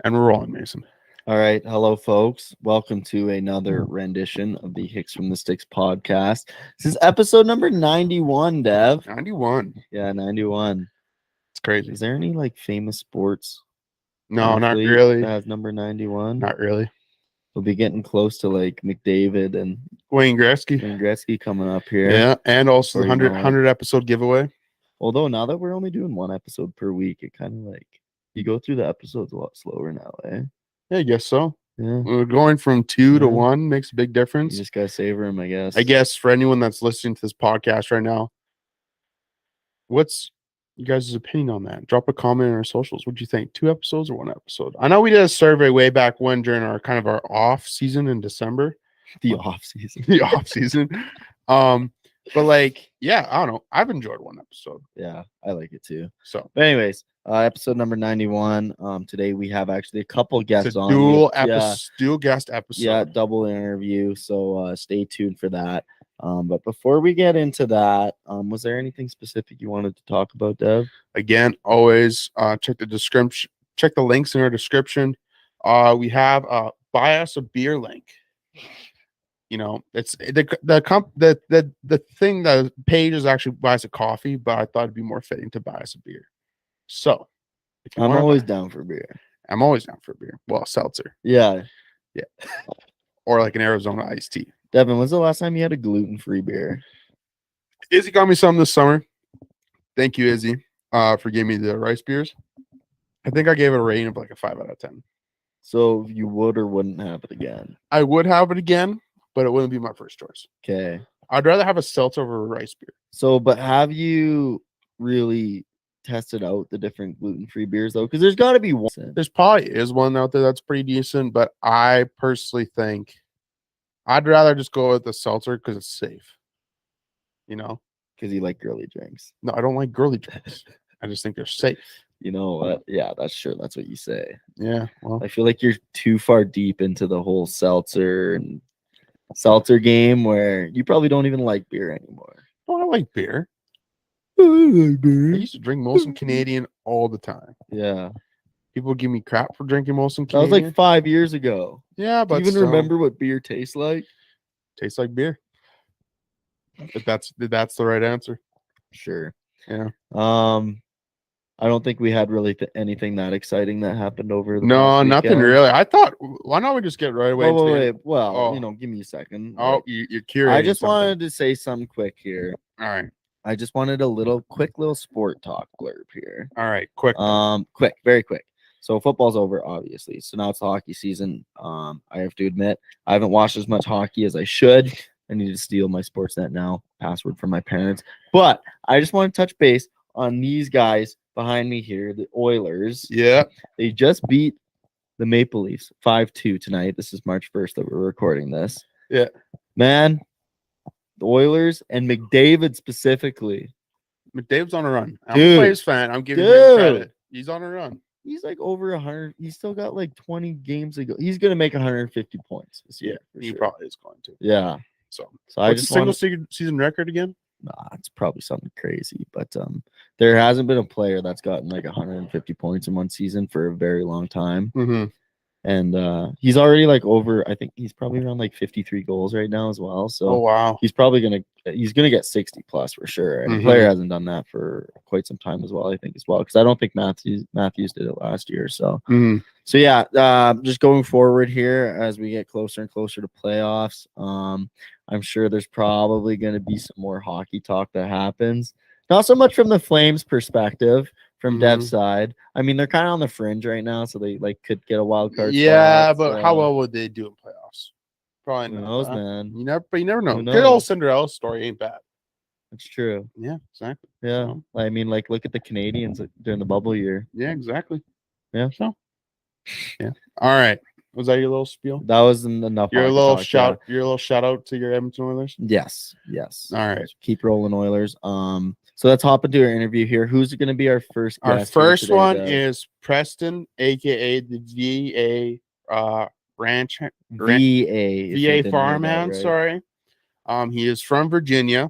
And we're rolling, Mason. All right. Hello, folks. Welcome to another rendition of the Hicks from the Sticks podcast. This is episode number 91, Dev. 91. Yeah, 91. It's crazy. Is there any famous sports? No, not athlete really. that has number 91. Not really. We'll be getting close to McDavid and Wayne Gretzky. Wayne Gretzky coming up here. Yeah, and also the Or, 100 episode giveaway. Although now that we're only doing one episode per week, it kind of you go through the episodes a lot slower now, eh? Yeah, I guess so. Yeah. We're going from 2 to 1 makes a big You difference. just gotta savor them, I guess. I guess for anyone that's listening to this podcast right now, what's you guys' opinion on that? Drop a comment on our socials. What do you think? 2 episodes or 1 episode? I know we did a survey way back when during our kind of our off season in December. The off season. The off season. But yeah, I don't know. I've enjoyed 1 episode. Yeah, I like it too. So, but anyways, episode number 91. Today we have actually a couple guests it's a on. dual guest episode. Yeah, double interview. So stay tuned for that. But before we get into that, was there anything specific you wanted to talk about, Dev? Again, always check the description. Check the links in our description. We have buy us a beer link. You know, it's the thing, the page is actually buy us a coffee, but I thought it'd be more fitting to buy us a beer. So I'm always down for beer. I'm always down for beer. Well, seltzer. Yeah. Or like an Arizona iced tea. Devin, when's the last time you had a gluten-free beer? Izzy got me some this summer. Thank you, Izzy, for giving me the rice beers. I think I gave it a rating of like a 5 out of 10. So you would or wouldn't have it again? I would have it again, but it wouldn't be my first choice. Okay. I'd rather have a seltzer over a rice beer. So, but have you really tested out the different gluten-free beers though? Because there's got to be one. There's probably is one out there that's pretty decent, but I personally think I'd rather just go with the seltzer because it's safe. You know? Because you like girly drinks. No, I don't like girly drinks. I just think they're safe. You know what? Yeah, that's sure. That's what you say. Yeah. Well, I feel like you're too far deep into the whole seltzer game where you probably don't even like beer anymore. I like beer. I like beer. I used to drink Molson Canadian all the time. Yeah. People give me crap for drinking Molson That was Canadian. like 5 years ago. Yeah, but do you even remember what beer tastes like? Tastes like beer. But that's the right answer. Sure. Yeah. I don't think we had really anything that exciting that happened over the nothing really. I thought, why don't we just get right away? Wait. Well, give me a second. Oh, you're curious. I just wanted to say something quick here. All right. I just wanted quick little sport talk blurb here. All right, quick. Very quick. So football's over, obviously. So now it's the hockey season. I have to admit, I haven't watched as much hockey as I should. I need to steal my Sportsnet now password from my parents. But I just want to touch base on these guys behind me here, the Oilers. Yeah. They just beat the Maple Leafs 5-2 tonight. This is March 1st that we're recording this. Yeah. Man, the Oilers and McDavid specifically. McDavid's on a run. I'm Dude. a Braves fan. I'm giving him credit. He's on a run. He's like over 100. He's still got like 20 games to go. He's going to make 150 points this year. He probably is going to. Yeah. So I what's just the single season record again? Nah, it's probably something crazy. But there hasn't been a player that's gotten like 150 points in one season for a very long time. Mm-hmm. And he's already like over, I think he's probably around like 53 goals right now as well. So wow. He's probably gonna get 60 plus for sure. And the player hasn't done that for quite some time as well, I think, as well. Because I don't think Matthews did it last year. So so yeah, just going forward here as we get closer and closer to playoffs. I'm sure there's probably gonna be some more hockey talk that happens. Not so much from the Flames perspective. From Dev's side, I mean, they're kind of on the fringe right now, so they could get a wild card. Yeah, but how well would they do in playoffs? Probably Who not. knows, man. You never know. Good old Cinderella story ain't bad. That's true. Yeah, exactly. Yeah, So, I mean, look at the Canadians during the bubble year. Yeah, exactly. Yeah. So, yeah. All right. Was that your little spiel? That was enough. Your little shout. Your little shout out to your Edmonton Oilers. Yes. All right. Keep rolling, Oilers. So let's hop into our interview here. Who's going to be our first guest? Our first one is Preston, aka the VA ranch VA farmhand. Right? Sorry. He is from Virginia.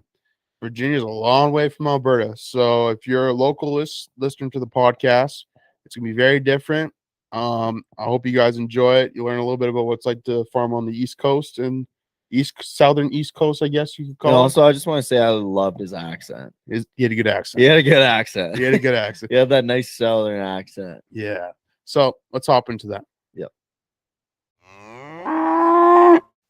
Virginia's a long way from Alberta. So if you're a local listener to the podcast, it's gonna be very different. I hope you guys enjoy it. You learn a little bit about what's like to farm on the East Coast and southern East Coast, I guess you could And call it. also, I just want to say I loved his accent. He had a good accent. He had a good accent. He had a good accent. He had that nice southern accent. Yeah. So let's hop into that. Yep.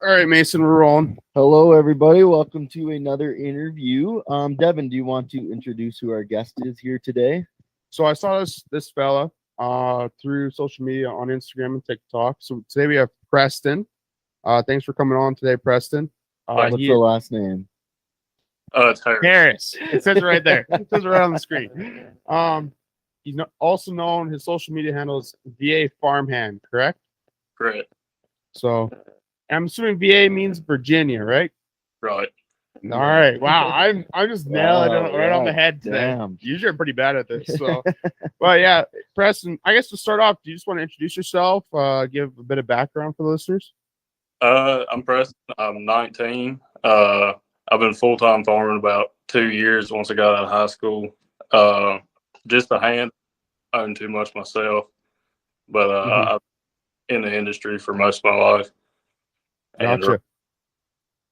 All right, Mason, we're rolling. Hello, everybody. Welcome to another interview. Devin, do you want to introduce who our guest is here today? So I saw this fella through social media on Instagram and TikTok. So today we have Preston. Thanks for coming on today, Preston. What's the last name? It's Harris. Harris. It says it right there. It says it right on the screen. He's also known, his social media handle is VA Farmhand, correct? Correct. So I'm assuming VA means Virginia, right? Right. All right. Wow. I'm just nailing it right on the head today. Damn. Usually I'm pretty bad at this. So well, yeah, Preston, I guess to start off, do you just want to introduce yourself, give a bit of background for the listeners? I'm Preston. I'm 19. I've been full-time farming about 2 years once I got out of high school. Just a hand, I own too much myself, but I've been in the industry for most of my life. And Gotcha.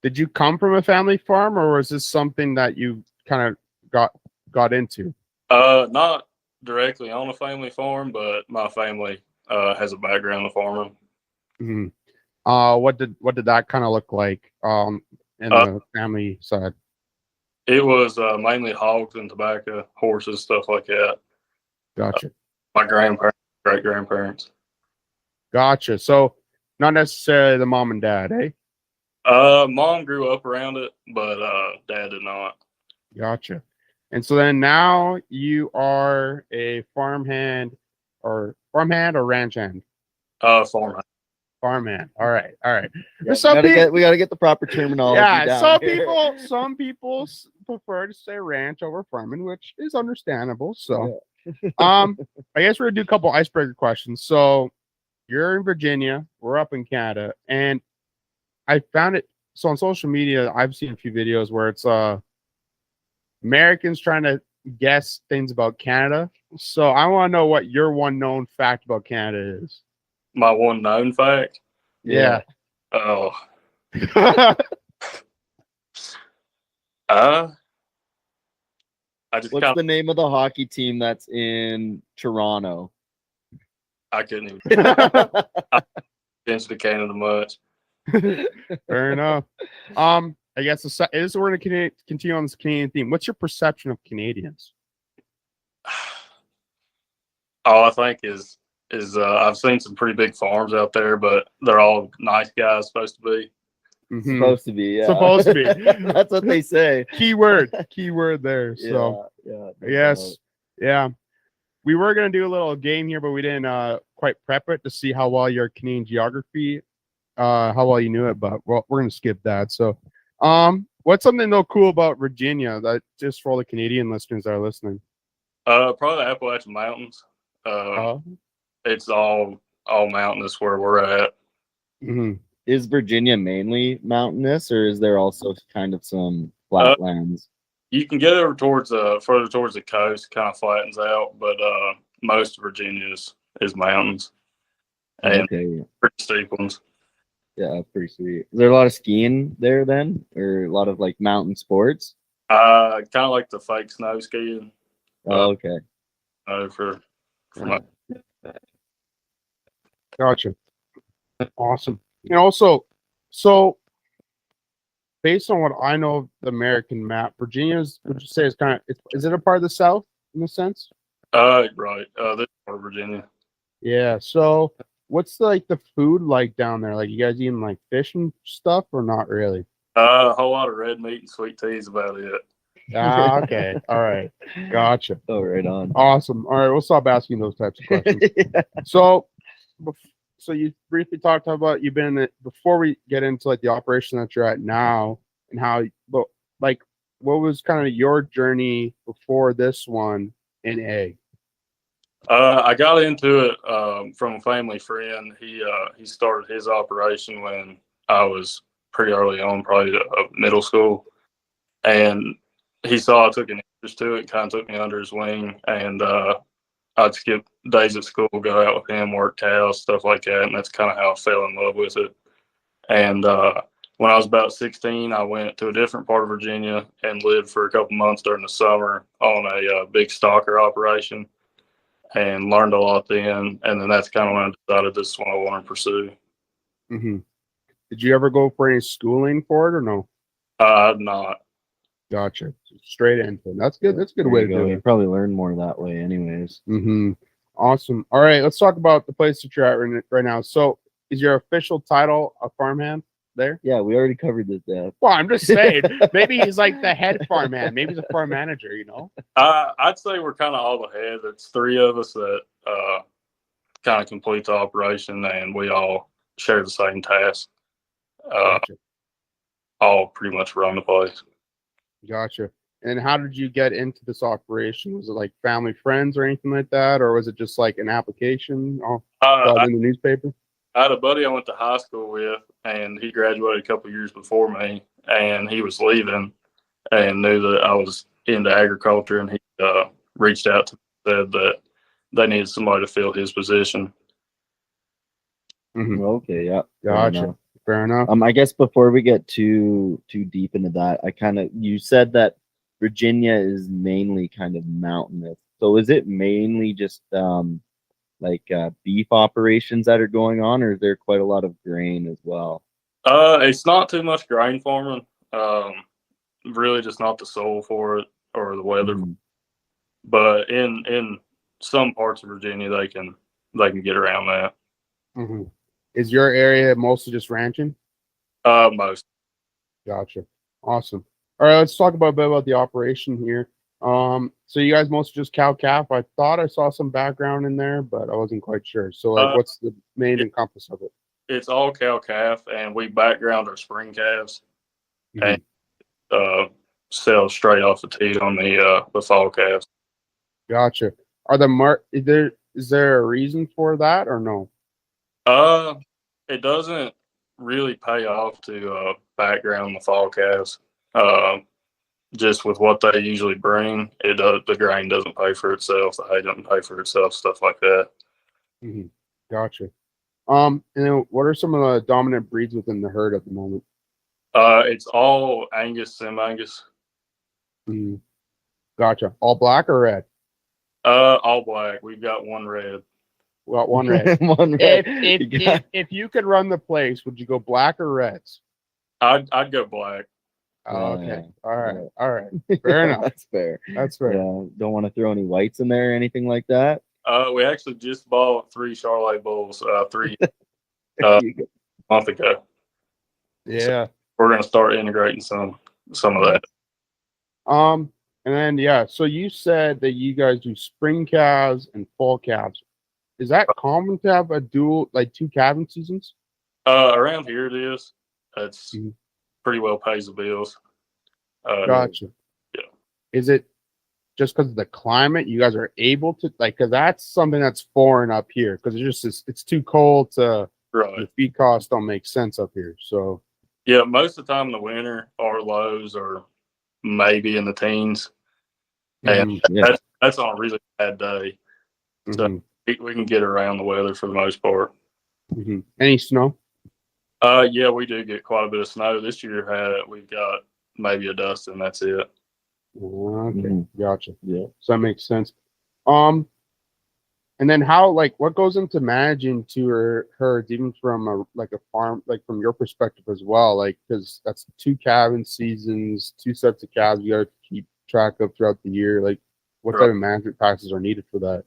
Did you come from a family farm, or was this something that you kind of got into? not directly on a family farm, but my family has a background in farming. Mm-hmm. What did that kind of look like in the family side? It was mainly hogs and tobacco, horses, stuff like that. Gotcha. My grandparents, great-grandparents. Gotcha. So not necessarily the mom and dad, eh? Mom grew up around it, but dad did not. Gotcha. And so then now you are a farmhand or ranch hand? Farmhand. Farmhand. All right. Yeah, we gotta get the proper terminology. Yeah, down some people prefer to say ranch over farming, which is understandable. So, I guess we're gonna do a couple icebreaker questions. So, you're in Virginia, we're up in Canada, and I found it. So on social media, I've seen a few videos where it's Americans trying to guess things about Canada. So I want to know what your one known fact about Canada is. My one known fact. Yeah. Oh. What's the name of the hockey team that's in Toronto? I couldn't even into Canada much. Fair enough. I guess we're going to continue on this Canadian theme. What's your perception of Canadians? All I think is I've seen some pretty big farms out there, but they're all nice guys supposed to be. Mm-hmm. Supposed to be, yeah. Supposed to be. That's what they say. Keyword there. So yes, yeah. We were gonna do a little game here, but we didn't quite prep it to see how well your Canadian geography, how well you knew it. But we're gonna skip that. So, what's something though cool about Virginia that just for all the Canadian listeners that are listening? Probably the Appalachian Mountains. It's all mountainous where we're at. Mm-hmm. Is Virginia mainly mountainous, or is there also kind of some flatlands? You can get over towards further towards the coast, kind of flattens out, but most of Virginia is mountains and pretty steep ones. Yeah, pretty sweet. Is there a lot of skiing there then, or a lot of like mountain sports? Kind of like the fake snow skiing. Okay. For Gotcha. Awesome. And also, so based on what I know of the American map, Virginia's, would you say, is kind of, is it a part of the South in a sense? Right. This part of Virginia. Yeah. So what's like the food like down there? Like you guys eating like fish and stuff or not really? A whole lot of red meat and sweet tea is about it. Okay. All right. Gotcha. Oh, right on. Awesome. All right. We'll stop asking those types of questions. Yeah. So you briefly talked about you've been in it before we get into like the operation that you're at now and how, but like, what was kind of your journey before this one in egg? I got into it from a family friend. He started his operation when I was pretty early on, probably middle school, and he saw I took an interest to it, kind of took me under his wing, and I'd skip days at school, go out with him, work cows, stuff like that, and that's kind of how I fell in love with it. And when I was about 16, I went to a different part of Virginia and lived for a couple months during the summer on a big stalker operation, and learned a lot then. And then that's kind of when I decided this is what I want to pursue. Mm-hmm. Did you ever go for any schooling for it or no? I've not. Gotcha. Straight into it. That's good. That's a good way to do You it. probably learn more that way, anyways. Mm-hmm. Awesome. All right, let's talk about the place that you're at right now. So, is your official title a farmhand there? Yeah, we already covered this. Well, I'm just saying, maybe he's like the head farmhand. Maybe he's a farm manager. You know? I'd say we're kind of all the heads. It's three of us that kind of complete the operation, and we all share the same task. Gotcha. All pretty much run the place. Gotcha. And how did you get into this operation? Was it like family, friends, or anything like that, or was it just like an application in the newspaper? I had a buddy I went to high school with, and he graduated a couple of years before me, and he was leaving, and knew that I was into agriculture, and he reached out to me and said that they needed somebody to fill his position. Mm-hmm. Okay, yeah. Gotcha. Fair enough. I guess before we get too deep into that, you said that Virginia is mainly kind of mountainous. So is it mainly just beef operations that are going on, or is there quite a lot of grain as well? It's not too much grain farming. Really just not the soil for it or the weather. Mm-hmm. But in some parts of Virginia they can get around that. Mm-hmm. Is your area mostly just ranching? Most. Gotcha. Awesome. All right, let's talk a bit about the operation here. So you guys mostly just cow calf. I thought I saw some background in there, but I wasn't quite sure. So what's the main encompass of it? It's all cow calf, and we background our spring calves, Mm-hmm. and sell straight off the teat on the fall calves. Gotcha. Are is there a reason for that or no? It doesn't really pay off to background the fall calves. Just with what they usually bring, the grain doesn't pay for itself, the hay doesn't pay for itself, stuff like that. Mm-hmm. Gotcha. And then what are some of the dominant breeds within the herd at the moment? It's all Angus, Sim Angus. Mm-hmm. Gotcha. All black or red? All black. We've got one red. Well, one red. One red. If you could run the place, would you go black or reds? I'd go black. Oh, okay. All right. Fair enough. That's fair. That's fair. Yeah. Don't want to throw any whites in there or anything like that. We actually just bought 3 Charolais bulls 3 months ago. Yeah. So we're gonna start integrating some of that. And then so you said that you guys do spring calves and fall calves. Is that common to have a dual, like 2 calving seasons? Around here it is. It's pretty well pays the bills. Gotcha. Yeah. Is it just because of the climate you guys are able to because that's something that's foreign up here because it's too cold to the feed costs don't make sense up here. So yeah, most of the time in the winter our lows are maybe in the teens, and that's on a really bad day. So we can get around the weather for the most part. Mm-hmm. Any snow? Yeah, we do get quite a bit of snow. This year we've got maybe a dust and that's it. Okay, gotcha. Yeah, so that makes sense. And then how what goes into managing herds, even from a farm, from your perspective as well, because that's 2 calving seasons, 2 sets of calves you got to keep track of throughout the year. What type of management practices are needed for that?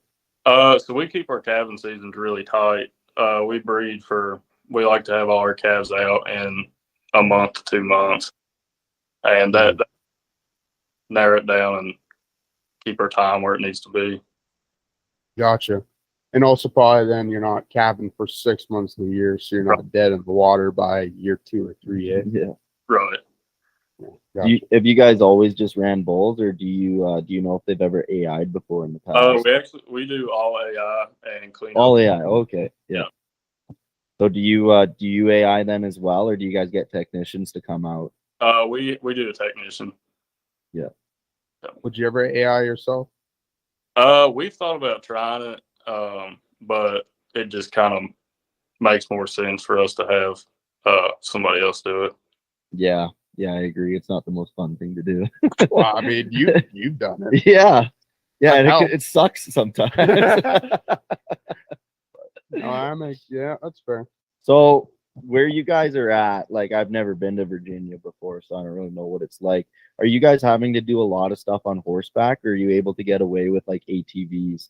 So we keep our calving seasons really tight. We like to have all our calves out in a month to 2 months, and that narrow it down and keep our time where it needs to be. Gotcha. And also probably then you're not calving for 6 months of the year, so you're not dead in the water by year 2 or 3. Yeah. Right. Gotcha. Have you guys always just ran bulls, or do you know if they've ever AI'd before in the past? We do all AI and clean all up. AI. Okay. Yeah. So do you AI then as well, or do you guys get technicians to come out? We do a technician. Yeah. Would you ever AI yourself? We've thought about trying it, but it just kind of makes more sense for us to have somebody else do it. Yeah, I agree. It's not the most fun thing to do. Well, I mean, you've done it. Yeah, and helped. it sucks sometimes. Yeah, that's fair. So where you guys are at, like I've never been to Virginia before, so I don't really know what it's like. Are you guys having to do a lot of stuff on horseback, or are you able to get away with like ATVs?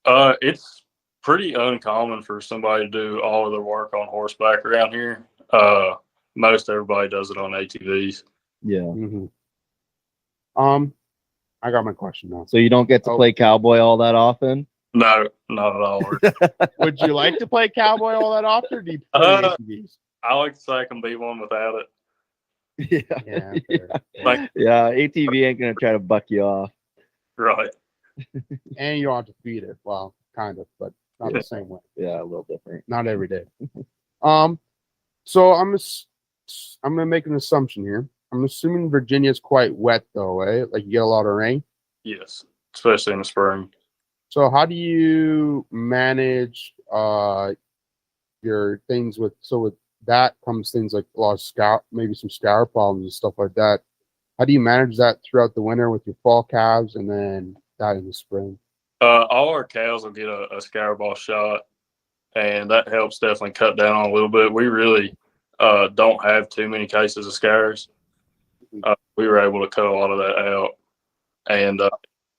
It's pretty uncommon for somebody to do all of their work on horseback around here. Most everybody does it on ATVs. Yeah. Mm-hmm. I got my question now. So you don't get to play cowboy all that often? No, not at all. Would you like to play cowboy all that often, or do you play ATVs? I like to say I can beat one without it. Yeah, ATV ain't gonna try to buck you off. Right. And you don't have to feed it. Well, kind of, but not the same way. Yeah, a little different. Not every day. So I'm gonna make an assumption here. I'm assuming Virginia's quite wet though, eh? Like you get a lot of rain. Yes, especially in the spring. So how do you manage your things with that comes things like a lot of maybe some scour problems and stuff like that. How do you manage that throughout the winter with your fall calves and then that in the spring? All our cows will get a scour ball shot, and that helps definitely cut down on a little bit. We really don't have too many cases of scours. We were able to cut a lot of that out, and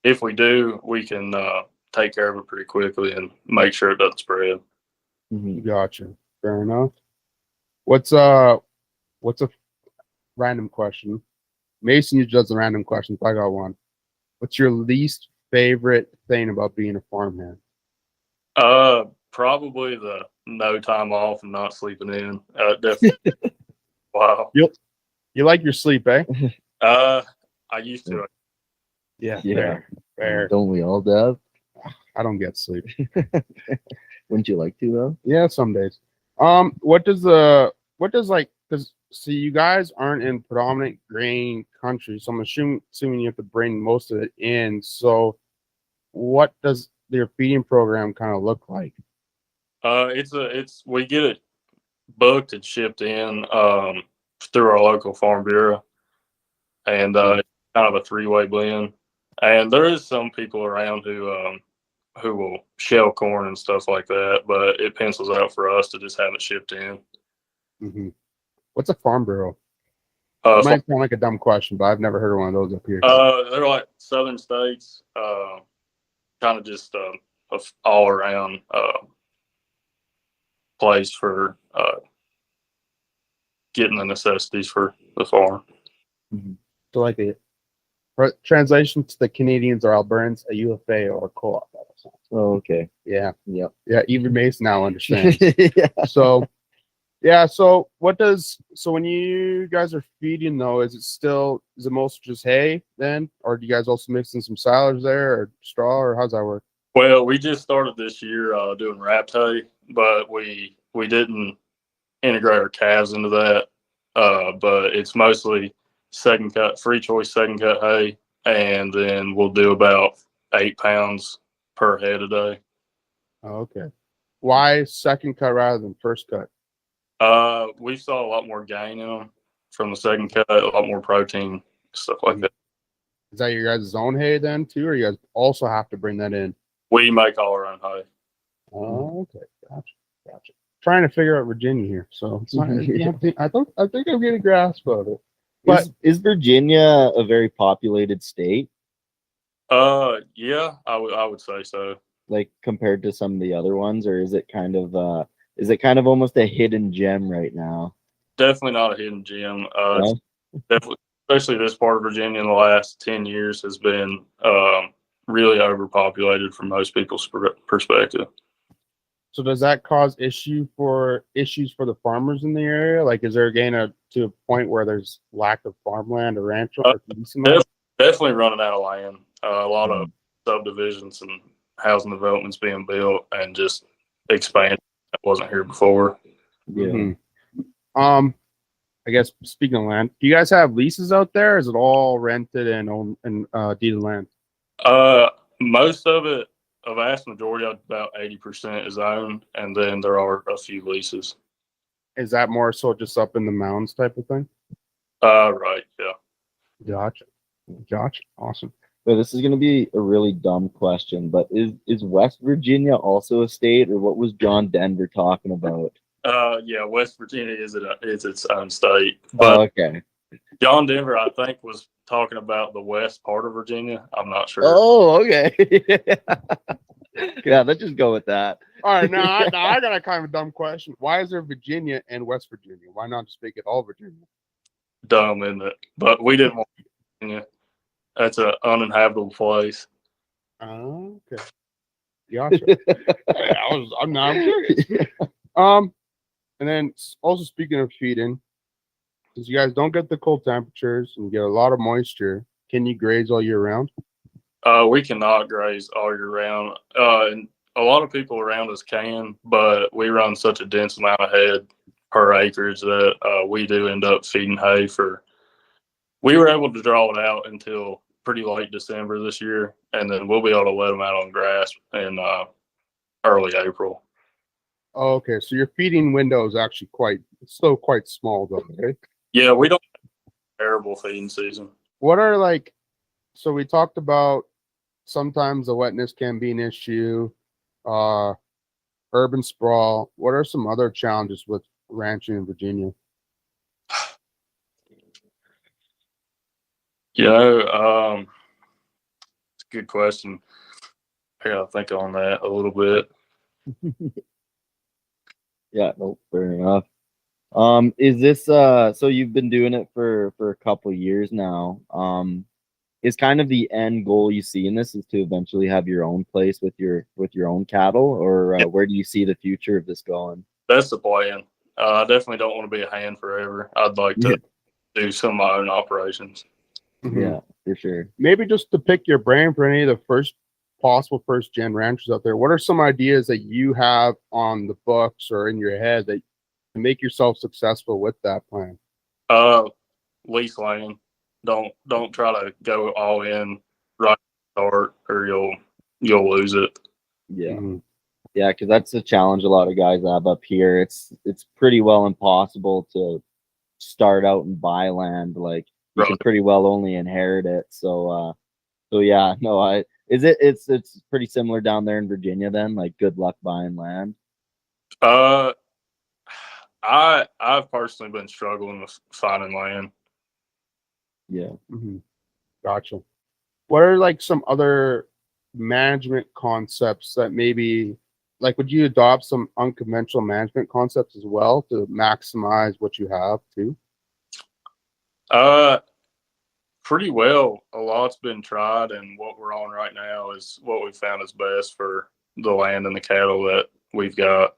if we do, we can take care of it pretty quickly and make sure it doesn't spread. Gotcha. Fair enough. What's a random question? Mason usually does the random questions. I got one. What's your least favorite thing about being a farmhand? Probably the no time off and not sleeping in. Definitely. Wow. You like your sleep, eh? I used to. Yeah. Fair. Don't we all, Dev? I don't get sleep. Wouldn't you like to though? Yeah, some days. Because see, you guys aren't in predominant grain country, so I'm assuming you have to bring most of it in. So what does their feeding program kind of look like? We get it booked and shipped in through our local farm bureau, and it's kind of a three-way blend. And there is some people around who will shell corn and stuff like that, but it pencils out for us to just have it shipped in. Mm-hmm. What's a farm bureau? It might sound like a dumb question, but I've never heard of one of those up here. They're like southern states, kind of just all around place for getting the necessities for the farm. So like for translation to the Canadians or Albertans, a UFA or a co-op. Oh, okay. Yeah. Yep. Yeah, even Mason now understands. Yeah. So when you guys are feeding though, is it mostly just hay then? Or do you guys also mix in some silage there or straw, or how's that work? Well, we just started this year doing wrapped hay, but we didn't integrate our calves into that. But it's mostly second cut, free choice second cut hay, and then we'll do about 8 pounds per head a day. Oh, okay. Why second cut rather than first cut? We saw a lot more gain in them from the second cut, a lot more protein, stuff like that. Is that your guys' own hay then too, or you guys also have to bring that in? We make all our own hay. Oh, okay. Gotcha. Trying to figure out Virginia here. So it's not, I think I'm getting a grasp of it. But is Virginia a very populated state? Yeah, I would say so. Like compared to some of the other ones, or is it kind of almost a hidden gem right now? Definitely not a hidden gem. Definitely, especially this part of Virginia in the last 10 years has been really overpopulated from most people's perspective. So does that cause issues for the farmers in the area? Like, is there to a point where there's lack of farmland or ranch? Definitely running out of land. A lot of subdivisions and housing developments being built and just expanding that wasn't here before. Yeah. Mm-hmm. I guess speaking of land, do you guys have leases out there? Or is it all rented and owned and deeded land? Most of it, a vast majority, about 80% is owned, and then there are a few leases. Is that more so just up in the mountains type of thing? Right, yeah. Gotcha. Awesome. So this is going to be a really dumb question, but is West Virginia also a state, or what was John Denver talking about? Yeah, West Virginia is its own state, but Okay. John Denver, I think, was talking about the west part of Virginia. I'm not sure. Oh, okay. Yeah, let's just go with that. All right, now I got a kind of a dumb question. Why is there Virginia and West Virginia? Why not just make it all Virginia? Dumb, isn't it? But we didn't want Virginia. That's an uninhabitable place. Oh, okay. Gotcha. I'm curious. And then also speaking of feeding, since you guys don't get the cold temperatures and you get a lot of moisture, can you graze all year round? We cannot graze all year round. And a lot of people around us can, but we run such a dense amount of head per acreage that we do end up feeding hay for. We were able to draw it out until pretty late December this year, and then we'll be able to let them out on grass in early April. Oh, okay, so your feeding window is actually still quite small though, okay? Yeah, we don't have a terrible feeding season. What are so we talked about sometimes the wetness can be an issue, urban sprawl. What are some other challenges with ranching in Virginia? It's a good question. I gotta think on that a little bit. Yeah, no, fair enough. Is this so you've been doing it for a couple years now? Is kind of the end goal you see in this is to eventually have your own place with your own cattle, or where do you see the future of this going? That's the plan. I definitely don't want to be a hand forever. I'd like to do some of my own operations. Mm-hmm. Yeah, for sure. Maybe just to pick your brain for any of the possible first gen ranchers out there, what are some ideas that you have on the books or in your head that to make yourself successful with that plan? Lease land. Don't try to go all in right at the start, or you'll lose it. Yeah. Mm-hmm. Yeah, because that's the challenge a lot of guys have up here. It's pretty well impossible to start out and buy land. Like you can pretty well only inherit it. So yeah, no, it's pretty similar down there in Virginia then. Like good luck buying land. I've personally been struggling with finding land. Yeah. Mm-hmm. Gotcha. What are some other management concepts that maybe would you adopt some unconventional management concepts as well to maximize what you have too? Pretty well. A lot's been tried, and what we're on right now is what we found is best for the land and the cattle that we've got.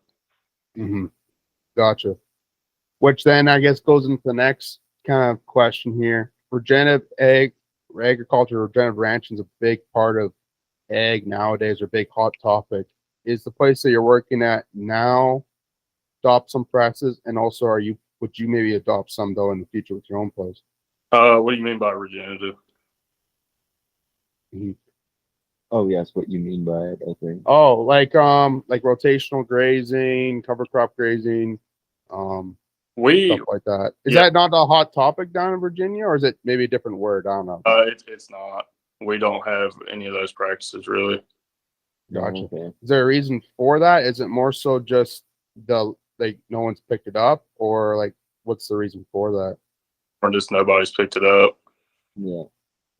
Mm-hmm. Gotcha. Which then I guess goes into the next kind of question here. Regenerative agriculture, regenerative ranching is a big part of ag nowadays, or big hot topic. Is the place that you're working at now adopt some practices, and also would you maybe adopt some though in the future with your own place? What do you mean by regenerative? Mm-hmm. Oh yes, what you mean by it, I think. Oh, like rotational grazing, cover crop grazing, stuff like that. Is that not a hot topic down in Virginia, or is it maybe a different word? I don't know. It's not. We don't have any of those practices really. Gotcha. Okay. Is there a reason for that? Is it more so just no one's picked it up, or what's the reason for that? Or just nobody's picked it up. Yeah.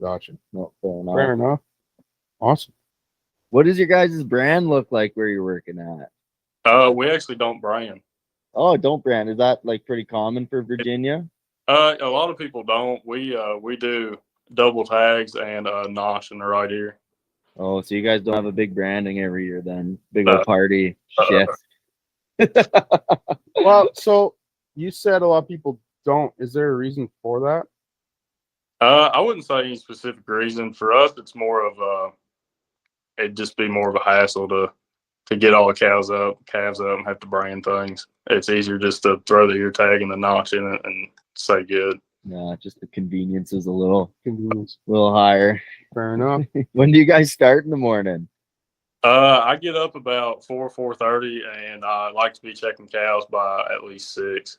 Gotcha. No, fair enough. Fair enough. Awesome. What does your guys' brand look like where you're working at? We actually don't brand. Oh, don't brand. Is that pretty common for Virginia? A lot of people don't. We do double tags and notch in the right ear. Oh, so you guys don't have a big branding every year then? Big old party shit. Well, so you said a lot of people don't. Is there a reason for that? I wouldn't say any specific reason. For us, it's more of it'd just be more of a hassle to get all the calves up, and have to brand things. It's easier just to throw the ear tag and the notch in it and say good. Nah, just the convenience is a little Convenience. higher. Fair enough. When do you guys start in the morning? I get up about 4:30, and I like to be checking cows by at least 6.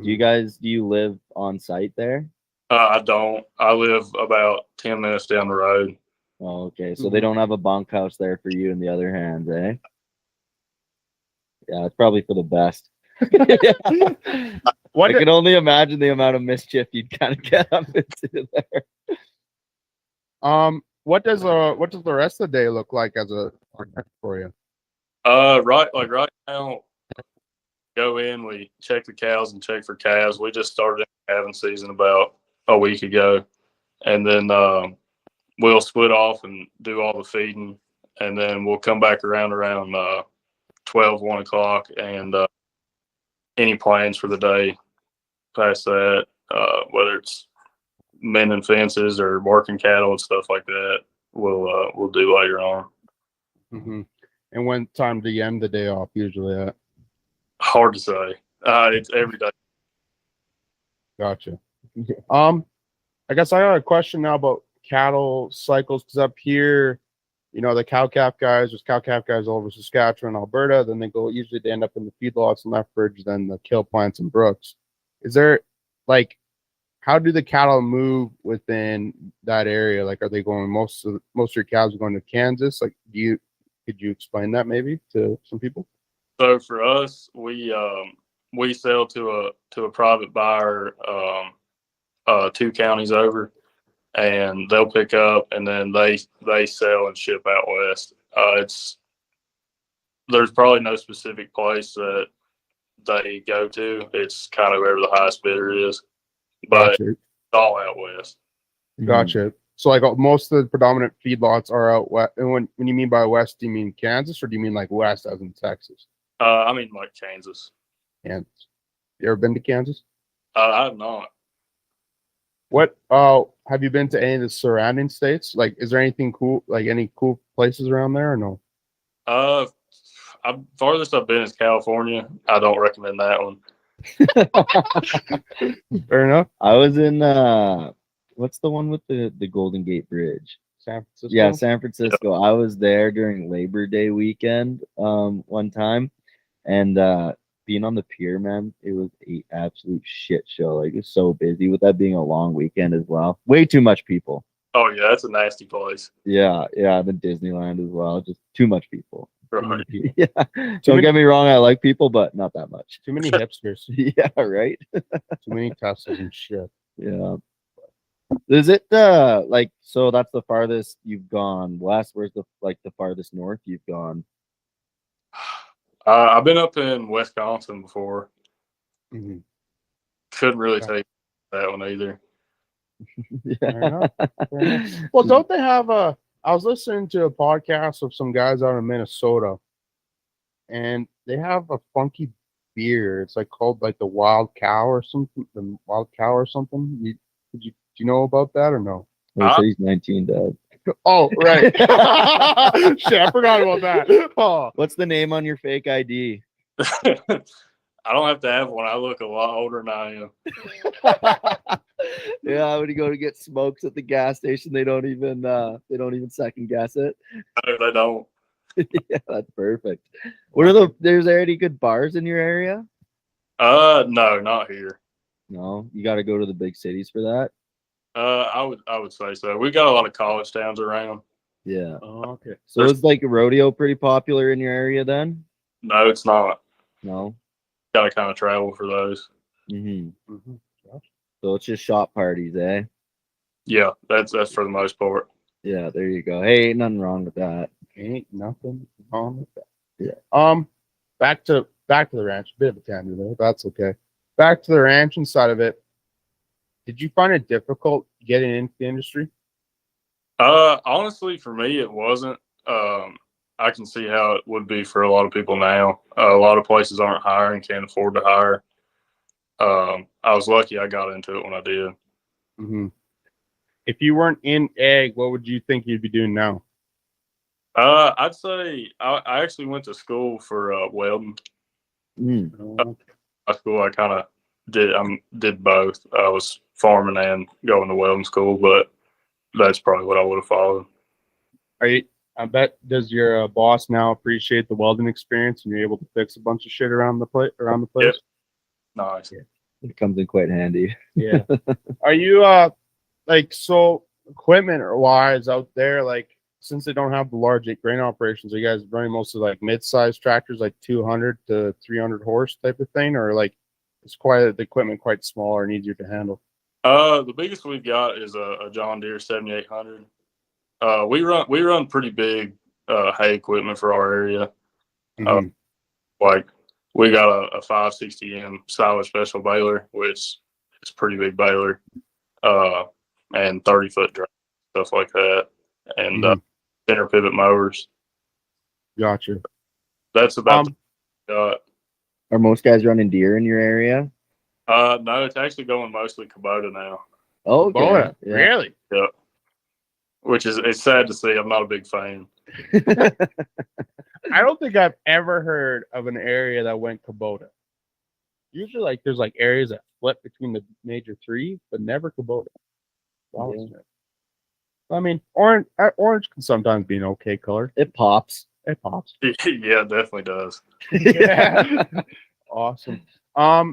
Do you live on site there? I don't. I live about 10 minutes down the road. Oh, okay. So they don't have a bunkhouse there for you in the other hand, eh? Yeah, it's probably for the best. I can only imagine the amount of mischief you'd kind of get up into there. What does the rest of the day look like as a for you? Right now, go in, we check the cows and check for calves. We just started calving season about a week ago, and then we'll split off and do all the feeding, and then we'll come back around 12, 1 o'clock, and any plans for the day past that, whether it's mending fences or working cattle and stuff like that, we'll do later on. Mm-hmm. And when time do you end the day off usually at? Hard to say. It's every day. Gotcha. I guess I got a question now about cattle cycles, because up here, the cow-calf guys, there's cow-calf guys all over Saskatchewan, Alberta, then usually they end up in the feedlots and Lethbridge, then the kill plants and Brooks. Is there, how do the cattle move within that area? Are they going, most of your cows are going to Kansas? Could you explain that maybe to some people? So for us, we sell to a private buyer 2 counties over, and they'll pick up, and then they sell and ship out west. There's probably no specific place that they go to. It's kind of wherever the highest bidder is, but Gotcha. it's all out west. Gotcha. So most of the predominant feedlots are out west. And when you mean by west, do you mean Kansas, or do you mean west as in Texas? I mean Kansas. Kansas. You ever been to Kansas? I have not. What have you been to any of the surrounding states? Is there anything cool, any cool places around there, or no? Farthest I've been is California. I don't recommend that one. Fair enough. I was in what's the one with the Golden Gate Bridge? San Francisco. Yeah, San Francisco. Yep. I was there during Labor Day weekend one time, and being on the pier, man, it was an absolute shit show. It was so busy, with that being a long weekend as well. Way too much people. Oh yeah, that's a nasty place. Yeah, the Disneyland as well. Just too much people. Right. Yeah. Don't get me wrong, I like people, but not that much. Too many hipsters. Yeah, right. Too many Teslas and shit. Yeah. Is it so that's the farthest you've gone west? Where's the farthest north you've gone? I've been up in Wisconsin before. Mm-hmm. Couldn't really take that one either. Yeah. Fair enough. Well, don't they have I was listening to a podcast of some guys out in Minnesota, and they have a funky beer. It's called the Wild Cow or something. The Wild Cow or something. Do you know about that or no? So he's 19, Dad. Oh, right. Shit, I forgot about that. Oh. What's the name on your fake ID? I don't have to have one. I look a lot older than I am. Yeah, when you go to get smokes at the gas station, they don't even second guess it. No, they don't. Yeah, that's perfect. There's there any good bars in your area? No, not here. No, you got to go to the big cities for that. I would say so. We've got a lot of college towns around. Yeah. Oh, okay. So is a rodeo pretty popular in your area then? No, it's not. No. Got to kind of travel for those. Mm-hmm. Mm-hmm. So it's just shop parties, eh? Yeah, that's for the most part. Yeah, there you go. Hey, ain't nothing wrong with that. Ain't nothing wrong with that. Yeah. Back to the ranch. A bit of a tangent there. That's okay. Back to the ranching side of it. Did you find it difficult getting into the industry? Honestly, for me, it wasn't. I can see how it would be for a lot of people now. A lot of places aren't hiring, can't afford to hire. I was lucky I got into it when I did. Mm-hmm. If you weren't in ag, what would you think you'd be doing now? I'd say I actually went to school for welding. Mm. High school, I kind of did both. I was farming and going to welding school, but that's probably what I would have followed. I bet does your boss now appreciate the welding experience and you're able to fix a bunch of shit around the place? Yep. Nice. It comes in quite handy. Yeah. Are you like, so equipment or wise out there, like, since they don't have the large grain operations, are you guys running mostly like mid-sized tractors, like 200 to 300 horse type of thing, or like is the equipment quite smaller and easier to handle? The biggest we've got is a John Deere 7800. We run pretty big hay equipment for our area. Mm-hmm. Like we got a 560M silage special baler, which is a pretty big baler, and 30-foot drive, stuff like that, and center pivot mowers. Gotcha. That's about Are most guys running Deere in your area? No, it's actually going mostly Kubota now. Oh, okay. Kubota, Yeah. really? Yeah. Which is, it's sad to see. I'm not a big fan. I don't think I've ever heard of an area that went Kubota. Usually, like, there's like areas that flip between the major three, but never Kubota. Wow. Yeah. I mean, orange can sometimes be an okay color. It pops. It pops. Yeah, it definitely does. Yeah. Awesome.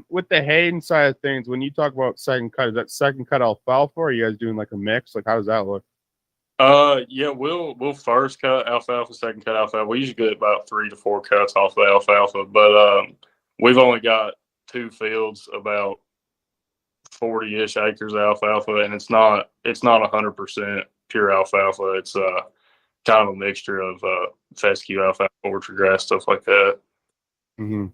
With the hay side of things, when you talk about second cut, is that second cut alfalfa, or are you guys doing like a mix? Like, how does that look? Yeah, we'll first cut alfalfa, second cut alfalfa. We usually get about 3 to 4 cuts off the alfalfa, but we've only got 2 fields, about 40-ish acres of alfalfa, and it's not 100% pure alfalfa. It's kind of a mixture of fescue, alfalfa, orchard grass, stuff like that. Mm-hmm.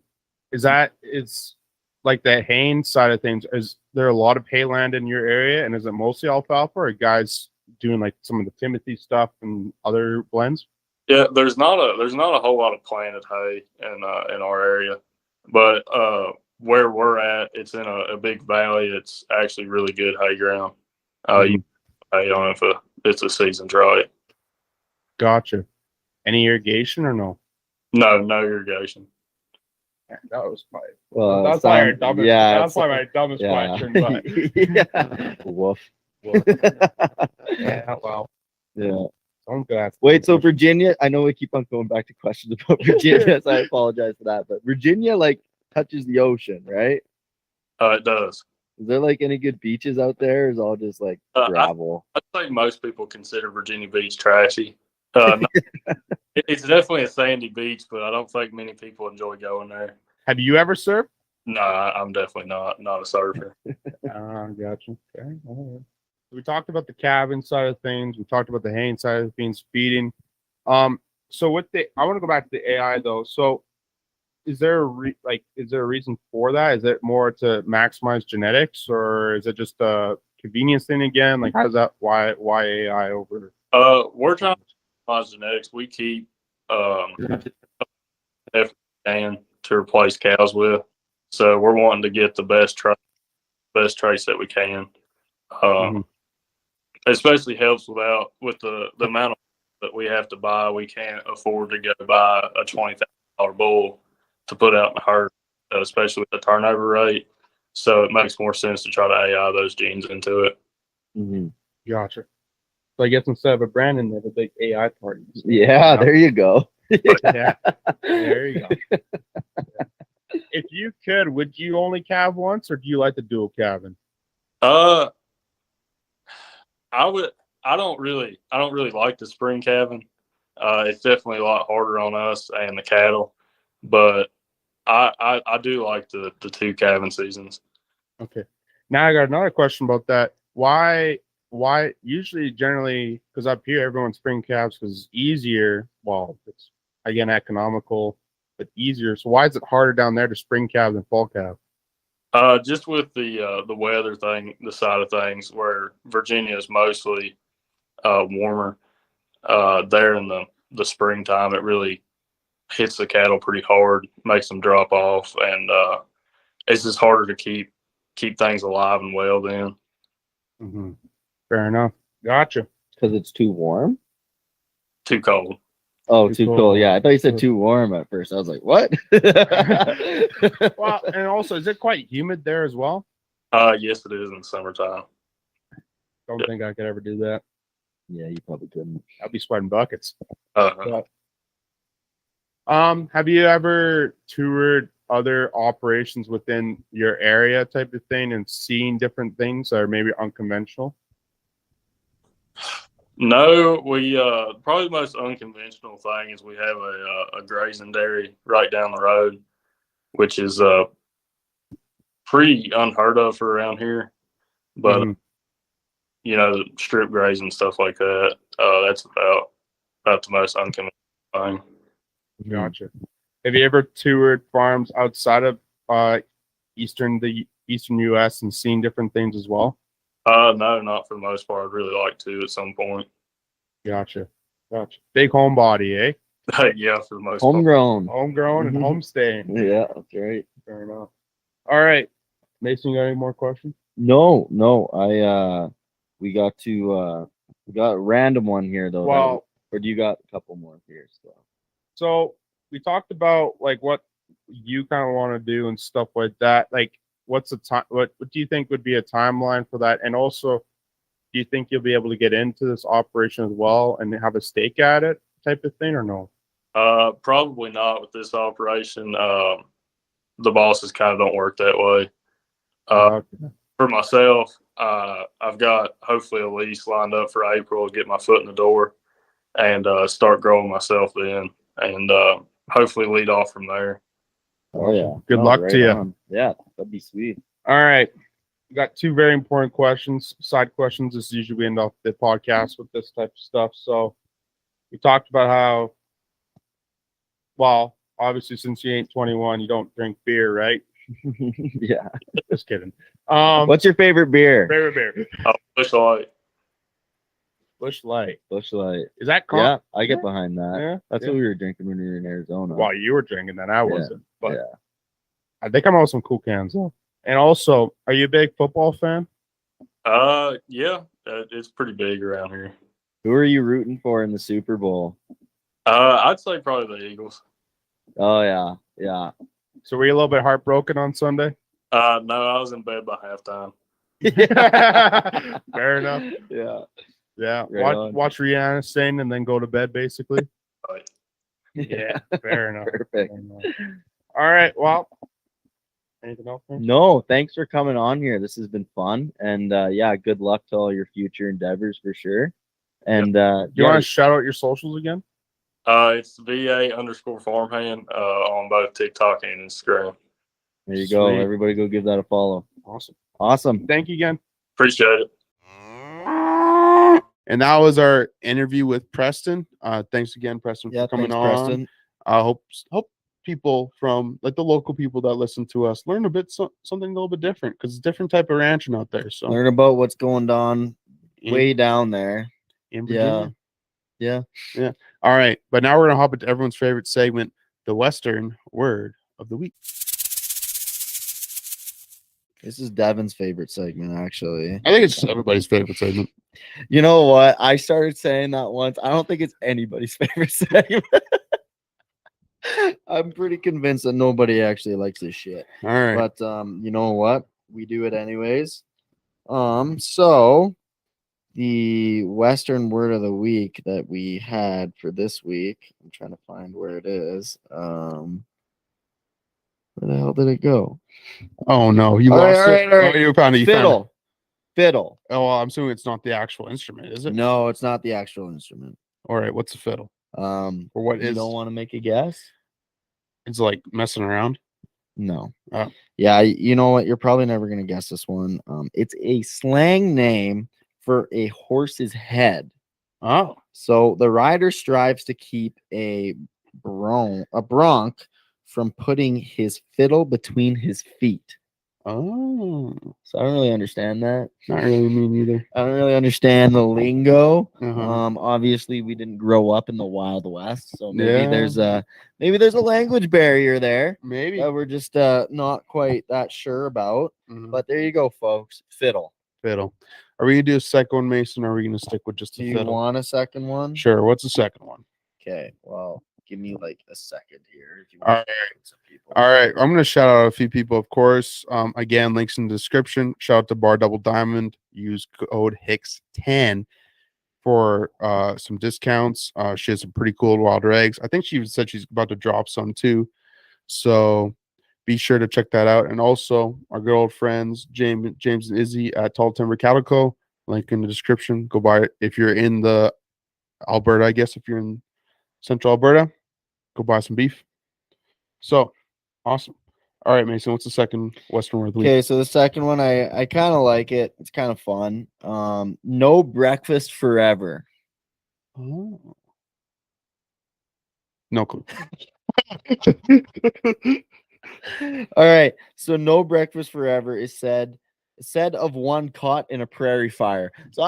It's like the haying side of things. Is there a lot of hay land in your area, and is it mostly alfalfa, or are guys doing like some of the Timothy stuff and other blends? Yeah, there's not a whole lot of planted hay in our area, but where we're at, it's in a big valley. It's actually really good hay ground. You hay on it if it's a season dry. Gotcha. Any irrigation or no? No irrigation. That was my Well, that's probably my dumbest yeah. question. But Yeah. Woof. yeah, well, Yeah. I'm glad. Wait, so Virginia, I know we keep on going back to questions about Virginia, so I apologize for that. But Virginia, like, touches the ocean, right? It does. Is there like any good beaches out there? Or is it all just like gravel? I think most people consider Virginia Beach trashy. It's definitely a sandy beach, but I don't think many people enjoy going there. Have you ever surfed? No, I'm definitely not a surfer. Gotcha. Okay. All right. We talked about the cabin side of things. We talked about the haying side of things, feeding. So with I want to go back to the AI though. So is there a reason for that? Is it more to maximize genetics, or is it just a convenience thing again? Like, how does that? Why AI over? We're trying to maximize genetics. We keep everything to replace cows with. So we're wanting to get the best traits that we can. Especially helps with the amount of that we have to buy. We can't afford to go buy a $20,000 bull to put out in the herd, especially with the turnover rate. So it makes more sense to try to AI those genes into it. Mm-hmm. Gotcha. So I guess instead of a brand in there, the big AI party. Yeah, there you go. Yeah, there you go. Yeah. If you could, would you only calve once, or do you like the dual calving? I would. I don't really like the spring calving. It's definitely a lot harder on us and the cattle, but I do like the 2 calving seasons. Okay. Now I got another question about that. Why usually generally, because up here everyone spring calves because it's easier. Well, it's again economical, but easier. So why is it harder down there to spring calve than fall calve? Just with the weather thing, the side of things, where Virginia is mostly warmer. There in the springtime, it really hits the cattle pretty hard, makes them drop off, and it's just harder to keep things alive and well then. Mm-hmm. Fair enough. Gotcha. Because it's too warm? Too cold. Oh, Too too cold. cold. Yeah, I thought you said too warm at first. I was like, what? Well, and also, is it quite humid there as well? Yes, it is in the summertime. Don't think I could ever do that. Yeah, you probably couldn't. I'd be sweating buckets. Uh, Have you ever toured other operations within your area type of thing and seen different things that are maybe unconventional? No, we probably the most unconventional thing is we have a grazing dairy right down the road, which is pretty unheard of for around here. But Mhm. you know, strip grazing stuff like that. That's about the most unconventional thing. Gotcha. Have you ever toured farms outside of the eastern U.S. and seen different things as well? No, not for the most part. I'd really like to at some point. Gotcha. Big homebody, eh? Yeah, for the most part. Homegrown. Homegrown and homestaying. Yeah, that's right. Fair enough. All right, Mason, you got any more questions? No. We got a random one here though. Well, or do you got a couple more here still? so we talked about like what you kind of want to do and stuff like that. Like, what's the time? What do you think would be a timeline for that? And also, do you think you'll be able to get into this operation as well and have a stake at it, type of thing, or no? Probably not with this operation. The bosses kind of don't work that way. For myself, I've got hopefully a lease lined up for April to get my foot in the door and start growing myself then, and hopefully lead off from there. Oh yeah. Good luck to you. on. Yeah, that'd be sweet. All right. We got two very important questions, side questions. This is usually we end off the podcast with this type of stuff. So we talked about how, well, obviously since you ain't 21, you don't drink beer, right? Yeah. Just kidding. What's your favorite beer? Favorite beer? Busch Light. Busch Light. Busch Light. Is that Yeah, I get behind that. Yeah, That's yeah. what we were drinking when we were in Arizona. Well, you were drinking that. I wasn't. But yeah. I think I'm on some cool cans though. And also, are you a big football fan? Yeah, it's pretty big around here. Who are you rooting for in the Super Bowl? I'd say probably the Eagles. Oh yeah, yeah. So were you a little bit heartbroken on Sunday? No, I was in bed by halftime. Fair enough. Yeah. Yeah. Right Watch Rihanna sing and then go to bed, basically. Right. Yeah. Fair enough. Perfect. Fair enough. All right. Well, anything else? Man? No, thanks for coming on here. This has been fun, and yeah, good luck to all your future endeavors for sure. And You want to shout out your socials again? It's VA_farmhand on both TikTok and Instagram. there you go. Sweet. Everybody, go give that a follow. Awesome. Thank you again. Appreciate it. And that was our interview with Preston. Thanks again, Preston, for coming on. Preston. I hope people from like the local people that listen to us learn a bit something a little bit different because it's a different type of ranching out there. So Learn about what's going on way down there. in Virginia. Yeah. All right, but now we're gonna hop into everyone's favorite segment, the Western Word of the Week. This is Devin's favorite segment, actually. I think it's everybody's favorite segment. You know what? I started saying that once. I don't think it's anybody's favorite segment. I'm pretty convinced that nobody actually likes this shit. All right. But you know what? We do it anyways. So the Western word of the week that we had for this week, I'm trying to find where it is. Where the hell did it go? Oh no, you All right, lost all it. right, all right. Oh, you found it. You found it. Fiddle. Fiddle. Oh, well, I'm assuming it's not the actual instrument, is it? No, it's not the actual instrument. All right, what's a fiddle? Or what You is? don't want to make a guess? It's like messing around. No. Oh. Yeah, you know what? You're probably never gonna guess this one. It's a slang name for a horse's head. Oh, So the rider strives to keep a bronc from putting his fiddle between his feet. oh, So I don't really understand that. not really me neither. I don't really understand the lingo. Uh-huh. Obviously we didn't grow up in the Wild West, so maybe Yeah. there's a language barrier there Maybe. that we're just not quite that sure about. Mhm. But there you go, folks. Fiddle. Fiddle. Are we gonna do a second one, Mason, or are we gonna stick with just Do the you fiddle? want a second one? Sure. What's the second one? Okay, well, give me like a second here. If you All want right. some people. All right, I'm gonna shout out a few people, of course. Again, links in the description. Shout out to Bar Double Diamond. Use code Hicks10 for some discounts. She has some pretty cool wild eggs. I think she even said she's about to drop some too. So be sure to check that out. And also our good old friends James and Izzy at Tall Timber Calico. Link in the description. Go buy it if you're in the Alberta. I guess if you're in Central Alberta, go buy some beef. So awesome. All right, Mason. What's the second Western word of the week? Okay, so the second one, I kind of like it. It's kind of fun. No breakfast forever. Oh. No clue. All right, so no breakfast forever is said of one caught in a prairie fire. So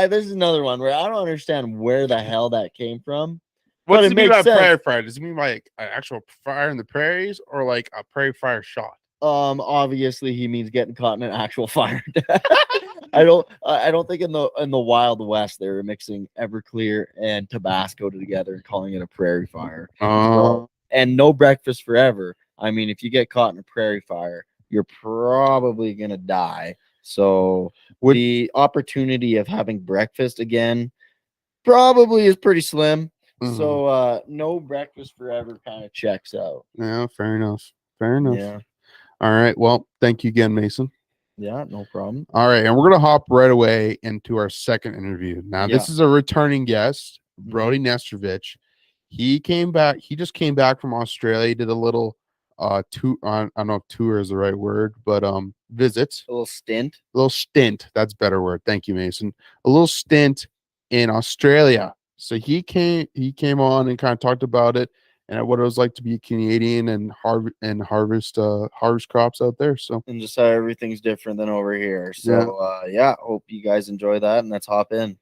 this is another one where I don't understand where the hell that came from. What But does it it mean makes by sense. prairie fire? Does it mean like an actual fire in the prairies or like a prairie fire shot? Obviously he means getting caught in an actual fire. I don't think in the Wild West they were mixing Everclear and Tabasco together and calling it a prairie fire. And no breakfast forever. I mean, if you get caught in a prairie fire, you're probably gonna die. So the opportunity of having breakfast again probably is pretty slim. So no breakfast forever kind of checks out. Yeah, fair enough. Fair enough. Yeah. All right. Well, thank you again, Mason. Yeah, no problem. All right, and we're gonna hop right away into our second interview. Now, this is a returning guest, Brody Nestrovich. He came back. He just came back from Australia. He did a little tour. I don't know if tour is the right word, but visit. A little stint. A little stint. That's a better word. Thank you, Mason. A little stint in Australia. So he came on and kind of talked about it and what it was like to be Canadian and harvest crops out there. So and just how everything's different than over here. So hope you guys enjoy that, and let's hop in.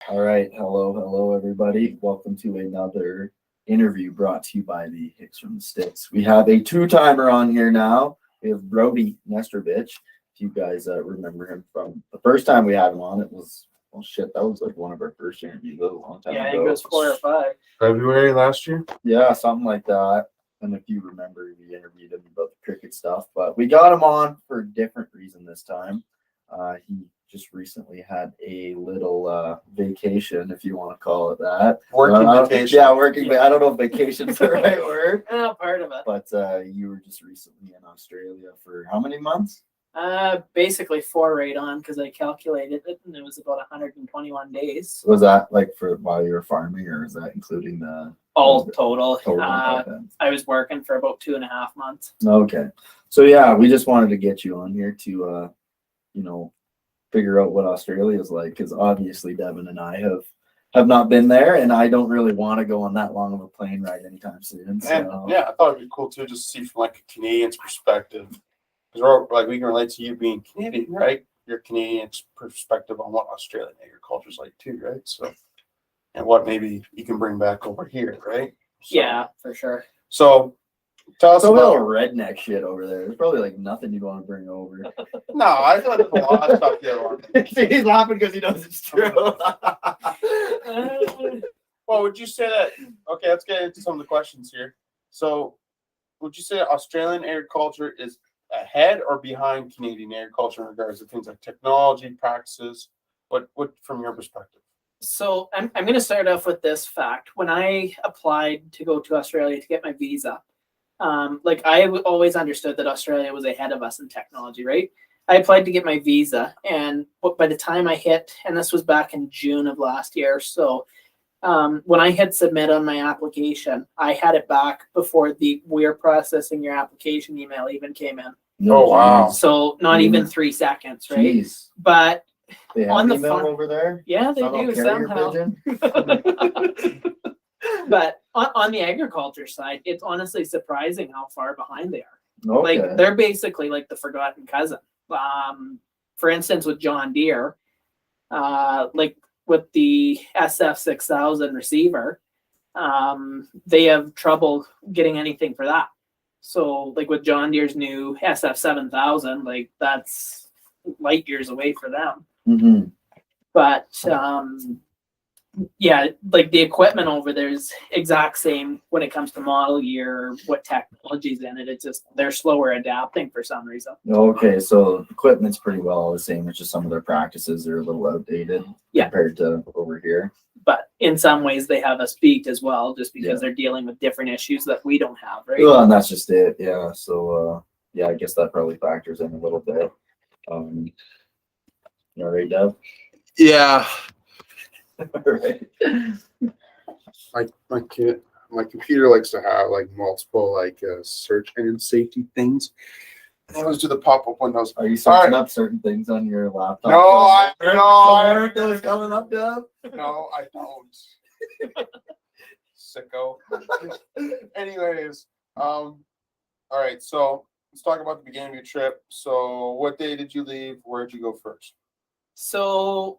All right, hello everybody. Welcome to another interview brought to you by the Hicks from the Sticks. We have a two-timer on here now. We have Brody Nestrovich. If you guys remember him from the first time we had him on, it was that was like one of our first interviews a long time ago. Yeah, I think it was 4 or 5. February last year. Yeah, something like that. And if you remember, we interviewed him about the cricket stuff, but we got him on for a different reason this time. He just recently had a little vacation, if you want to call it that. Working vacation. Yeah, working. I don't know if vacation's the right word. Part of it. But you were just recently in Australia for how many months? Basically 4 right on because I calculated it, and it was about 121 days. Was that like for while you were farming, or is that including the all total? I was working for about 2.5 months. Okay, so yeah, we just wanted to get you on here to, figure out what Australia is like, because obviously Devin and I have not been there, and I don't really want to go on that long of a plane ride anytime soon. So. And yeah, I thought it'd be cool too, just to see from like a Canadian's perspective. Because we can relate to you being Canadian, right? Your Canadian perspective on what Australian agriculture is like too, right? So, and what maybe you can bring back over here, right? So, yeah, for sure. So, tell us about about redneck shit over there. There's probably like nothing you'd want to bring over. No, I feel like there's a lot of stuff here. He's laughing because he knows it's true. Well, would you say that? Okay, let's get into some of the questions here. So, would you say that Australian agriculture is ahead or behind Canadian agriculture in regards to things like technology, practices? What from your perspective? So I'm going to start off with this fact. When I applied to go to Australia to get my visa, I always understood that Australia was ahead of us in technology, right? I applied to get my visa, and by the time I hit, and this was back in June of last year, so when I hit submit on my application, I had it back before the "we're processing your application" email even came in. Oh wow! So not even 3 seconds, right? Jeez. But they have on the email over there, yeah, they do somehow. But on the agriculture side, it's honestly surprising how far behind they are. Okay. Like they're basically like the forgotten cousin. For instance, with John Deere, with the SF6000 receiver, they have trouble getting anything for that. So like with John Deere's new SF7000, like that's light years away for them. Mm-hmm. But yeah, like the equipment over there is exact same when it comes to model year or what technology's in it. It's just they're slower adapting for some reason. Okay, so equipment's pretty well the same. It's just some of their practices are a little outdated compared to over here. But in some ways, they have us beat as well, just because they're dealing with different issues that we don't have, right? Well, and that's just it. Yeah. So, I guess that probably factors in a little bit. You all right, Dev? Yeah. All right. My computer likes to have like multiple search engine safety things. I always do the pop-up windows. Are you searching up certain things on your laptop? No, That was coming up, Dev? No, I don't. Sicko. Anyways, all right. So let's talk about the beginning of your trip. So, what day did you leave? Where did you go first? So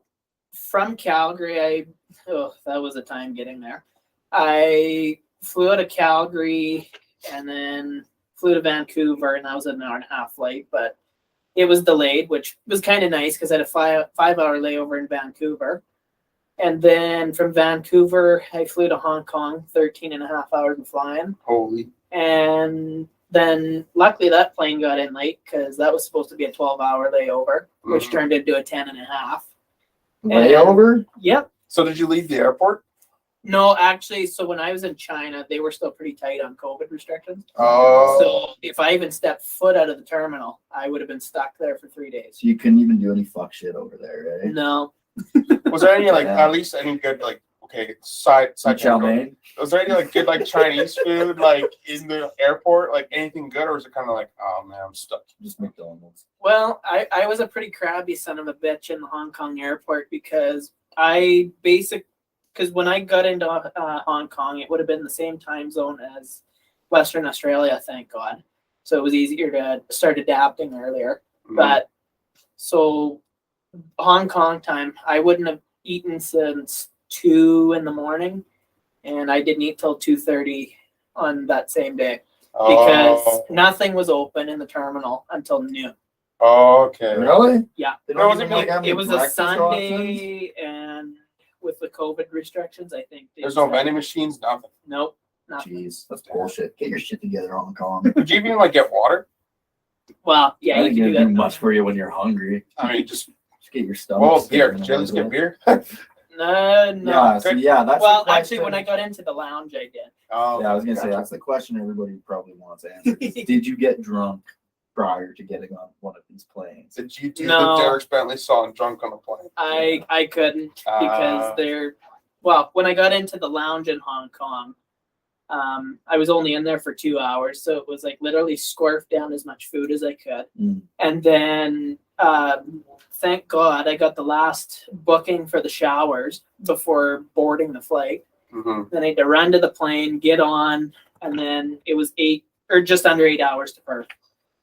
from Calgary, that was a time getting there. I flew out of Calgary and then flew to Vancouver, and that was an hour and a half flight, but it was delayed, which was kind of nice because I had a 5-hour layover in Vancouver. And then from Vancouver, I flew to Hong Kong, 13 and a half hours of flying. Holy. And then luckily that plane got in late because that was supposed to be a 12-hour layover, which turned into a 10 and a half. Layover? Yep. So did you leave the airport? No, actually, so when I was in China, they were still pretty tight on COVID restrictions. Oh. So if I even stepped foot out of the terminal, I would have been stuck there for 3 days. So you couldn't even do any fuck shit over there, right? No. Was there any at least any good side Chow mein? Was there any good Chinese food in the airport, anything good, or was it kind of oh man, I'm stuck? Just McDonald's. Well, I was a pretty crabby son of a bitch in the Hong Kong airport because when I got into Hong Kong, it would have been the same time zone as Western Australia, thank God. So it was easier to start adapting earlier. Mm-hmm. But so Hong Kong time, I wouldn't have eaten since 2 in the morning, and I didn't eat till 2:30 on that same day because nothing was open in the terminal until noon. Oh, okay. Really? Yeah. They don't even, have It was a breakfast Sunday, and with the COVID restrictions, I think there's no vending machines, nothing. Nope, nothing. Jeez, that's bullshit. Get your shit together, Hong Kong. Did you even get water? Well, yeah, I you think can it'd do do that. much for you when you're hungry. I mean, just get your stomach. well, beer. Did you at least get beer? No. Yeah, so that's well, the actually, question. when I got into the lounge, I did. Oh, Yeah, I was gonna say that's the question everybody probably wants answered. Did you get drunk prior to getting on one of these planes? Did you do No. the Derek Bentley song "Drunk on a Plane"? I couldn't because when I got into the lounge in Hong Kong, I was only in there for 2 hours, so it was literally scarf down as much food as I could, and then thank God I got the last booking for the showers before boarding the flight. Mm-hmm. Then I had to run to the plane, get on, and then it was just under 8 hours to Perth.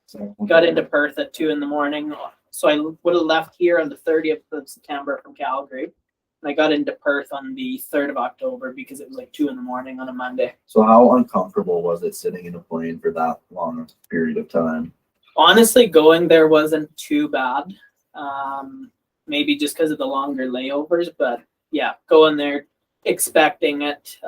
So, Got into Perth at 2 a.m. So I would have left here on the 30th of September from Calgary. And I got into Perth on the 3rd of October because it was 2 a.m. on a Monday. So how uncomfortable was it sitting in a plane for that long period of time? Honestly, going there wasn't too bad. Maybe just because of the longer layovers, but yeah, going there expecting it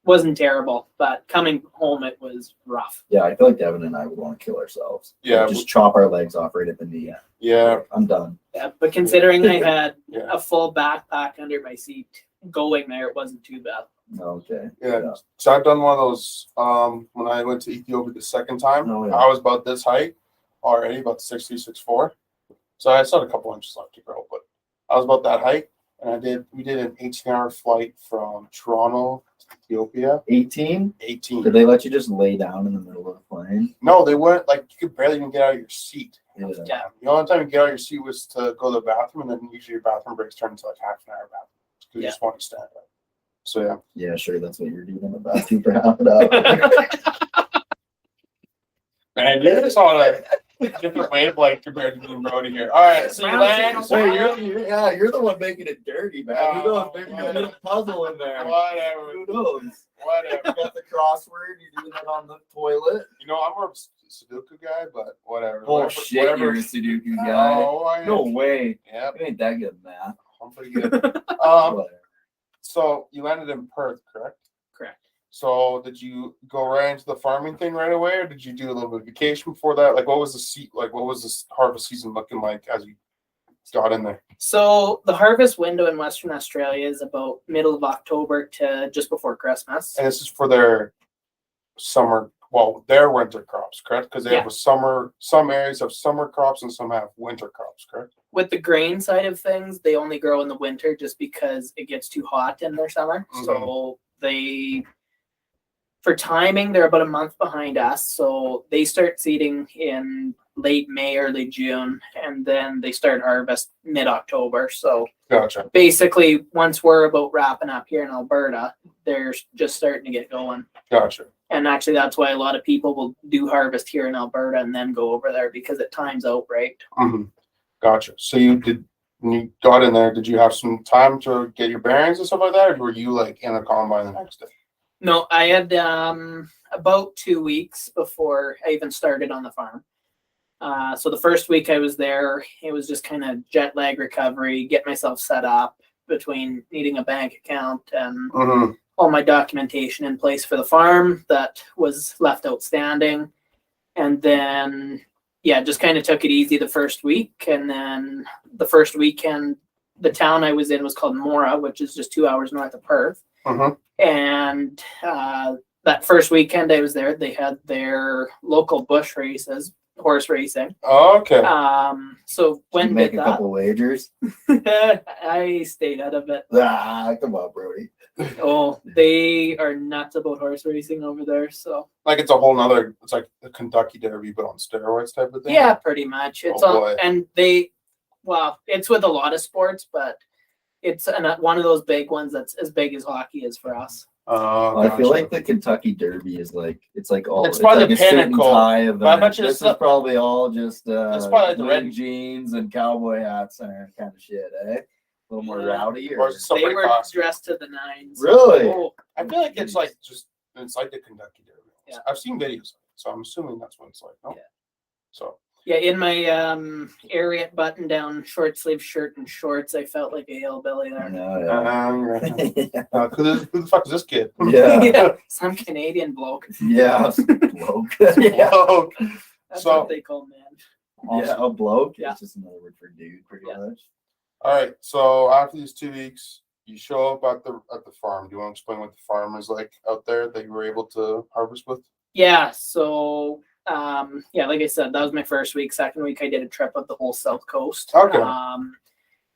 wasn't terrible, but coming home it was rough. Yeah, I feel like Devin and I would want to kill ourselves. Yeah, just chop our legs off right at the knee. Yeah, I'm done. Yeah, but considering I had Yeah. a full backpack under my seat going there, it wasn't too bad. Okay. yeah. So I've done one of those when I went to Ethiopia the second time. Oh, yeah. I was about this height already, about 6'3", 6'4". So I still had a couple inches left to grow, but I was about that height, and we did an 18-hour flight from Toronto to Ethiopia. 18? 18. Did they let you just lay down in the middle of the plane? No, they weren't. You could barely even get out of your seat. Yeah. Yeah. The only time you get out of your seat was to go to the bathroom, and then usually your bathroom breaks turn into half an hour bathroom because you just want to stand up. So yeah. Yeah, sure. That's what you're doing in the bathroom for half an hour. Man, you're just on a different wavelength compared to me and Brody here. All right, so you land. Hey, you're the one making it dirty, man. Who knows? Maybe you got a puzzle in there. Whatever. Who knows? Whatever. You got the crossword. You're doing that on the toilet. I'm more of a Sudoku guy, but whatever. Bullshit, you're a Sudoku guy. Oh, I am. No way. Yep. You ain't that good at math. I'm pretty good. Whatever. So you landed in Perth, correct? Correct. So did you go right into the farming thing right away, or did you do a little bit of vacation before that? Like, what was this harvest season looking like as you got in there? So the harvest window in Western Australia is about middle of October to just before Christmas. And this is for their summer, well, their winter crops, correct? Because they have a summer. Some areas have summer crops and some have winter crops, correct? With the grain side of things, they only grow in the winter just because it gets too hot in their summer. Mhm. So for timing, they're about a month behind us. So they start seeding in late May, early June, and then they start harvest mid-October. So Gotcha. basically, once we're about wrapping up here in Alberta, they're just starting to get going. Gotcha. And actually, that's why a lot of people will do harvest here in Alberta and then go over there because it times out right. Mm-hmm. Gotcha. So when you got in there, did you have some time to get your bearings and stuff like that, or were you like in a combine the next day? No, I had about 2 weeks before I even started on the farm. So the first week I was there, it was just kind of jet lag recovery, get myself set up between needing a bank account and all my documentation in place for the farm that was left outstanding. And then, just kind of took it easy the first week. And then the first weekend, the town I was in was called Mora, which is just 2 hours north of Perth. And that first weekend I was there, they had their local bush races, horse racing. Oh, okay. So when you make did a that? couple wagers. I stayed out of it. Come on, Brody. Oh, they are nuts about horse racing over there. So Like it's a whole nother. It's like the Kentucky Derby, but on steroids type of thing. yeah, pretty much. It's Oh, boy. and it's with a lot of sports, but it's one of those big ones that's as big as hockey is for us. I feel like the Kentucky Derby is like it's probably like the a suit and pinnacle. tie event. But I bet you this is probably all just it's probably like the red red jeans and cowboy hats and kind of shit, eh? A little more rowdy. Or Or... is it so They pretty were costume? dressed to the nines. Really? Oh, I feel like it's like it's like the Kentucky Derby. Yeah. I've seen videos of it, so I'm assuming that's what it's like. No? Yeah. So yeah, in my Ariat button-down short-sleeve shirt and shorts, I felt like a hillbilly there. who the fuck is this kid? Yeah. Some Canadian bloke. Yeah. Bloke. Yeah. Bloke. That's So- what they call man. Yeah, a bloke. Yeah. It's just another word for dude, pretty Yeah. much. All right. So after these 2 weeks, you show up at the farm. Do you want to explain what the farm is like out there that you were able to harvest with? Yeah, so like I said, that was my first week. Second week I did a trip up the whole South Coast. Okay.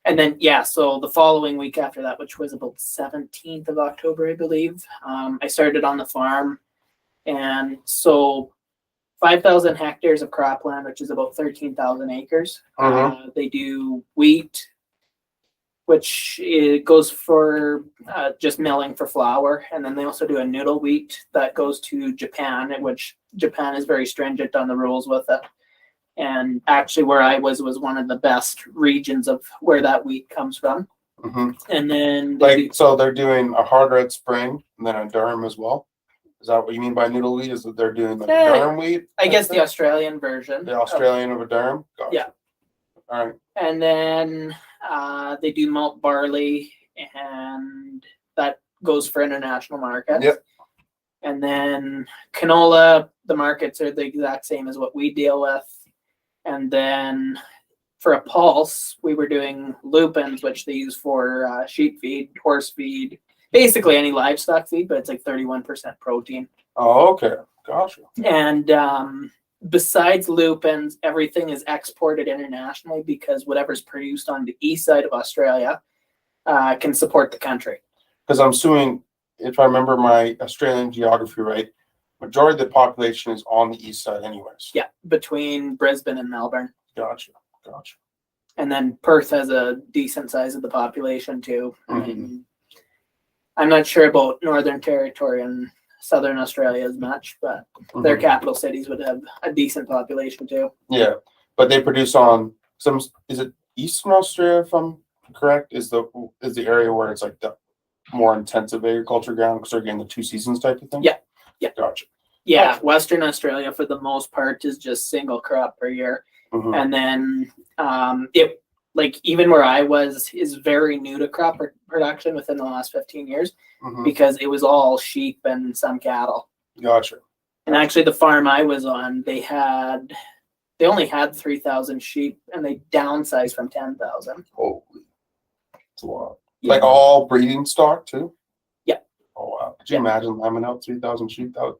And then so the following week after that, which was about 17th of October, I believe, I started on the farm. And so 5,000 hectares of cropland, which is about 13,000 acres. They do wheat, which it goes for just milling for flour. And then they also do a noodle wheat that goes to Japan, which Japan is very stringent on the rules with it. And actually where I was one of the best regions of where that wheat comes from. And then so they're doing a hard red spring and then a durum as well. Is that what you mean by noodle wheat? Is that they're doing like durum wheat? I guess the Australian version. The Australian of a durum? Gotcha. Yeah. All right. And then they do malt barley, and that goes for international markets. Yep. And then canola, the markets are the exact same as what we deal with. And then for a pulse, we were doing lupins, which they use for sheep feed, horse feed, basically any livestock feed, but it's like 31% protein. Oh, okay. Gotcha. And besides lupins, everything is exported internationally because whatever's produced on the east side of Australia can support the country. Because I'm assuming, if I remember my Australian geography right, majority of the population is on the east side anyways. Yeah, between Brisbane and Melbourne. Gotcha. And then Perth has a decent size of the population too. Mhm. I'm not sure about Northern Territory and Southern Australia as much, but their capital cities would have a decent population too. Yeah, but they produce on some. Is it Eastern Australia? If I'm correct, is the area where it's like the more intensive agriculture ground because they're getting the 2 seasons type of thing. Yeah. Yeah. Gotcha. Yeah, Western Australia for the most part is just single crop per year. Mhm. And then like even where I was is very new to crop production within the last 15 years Mhm. because it was all sheep and some cattle. Gotcha. And actually the farm I was on, they only had 3,000 sheep and they downsized from 10,000. Holy, that's a lot. Yeah. Like all breeding stock too? Yeah. Oh wow. Could you Yeah. imagine lambing out 3,000 sheep? That would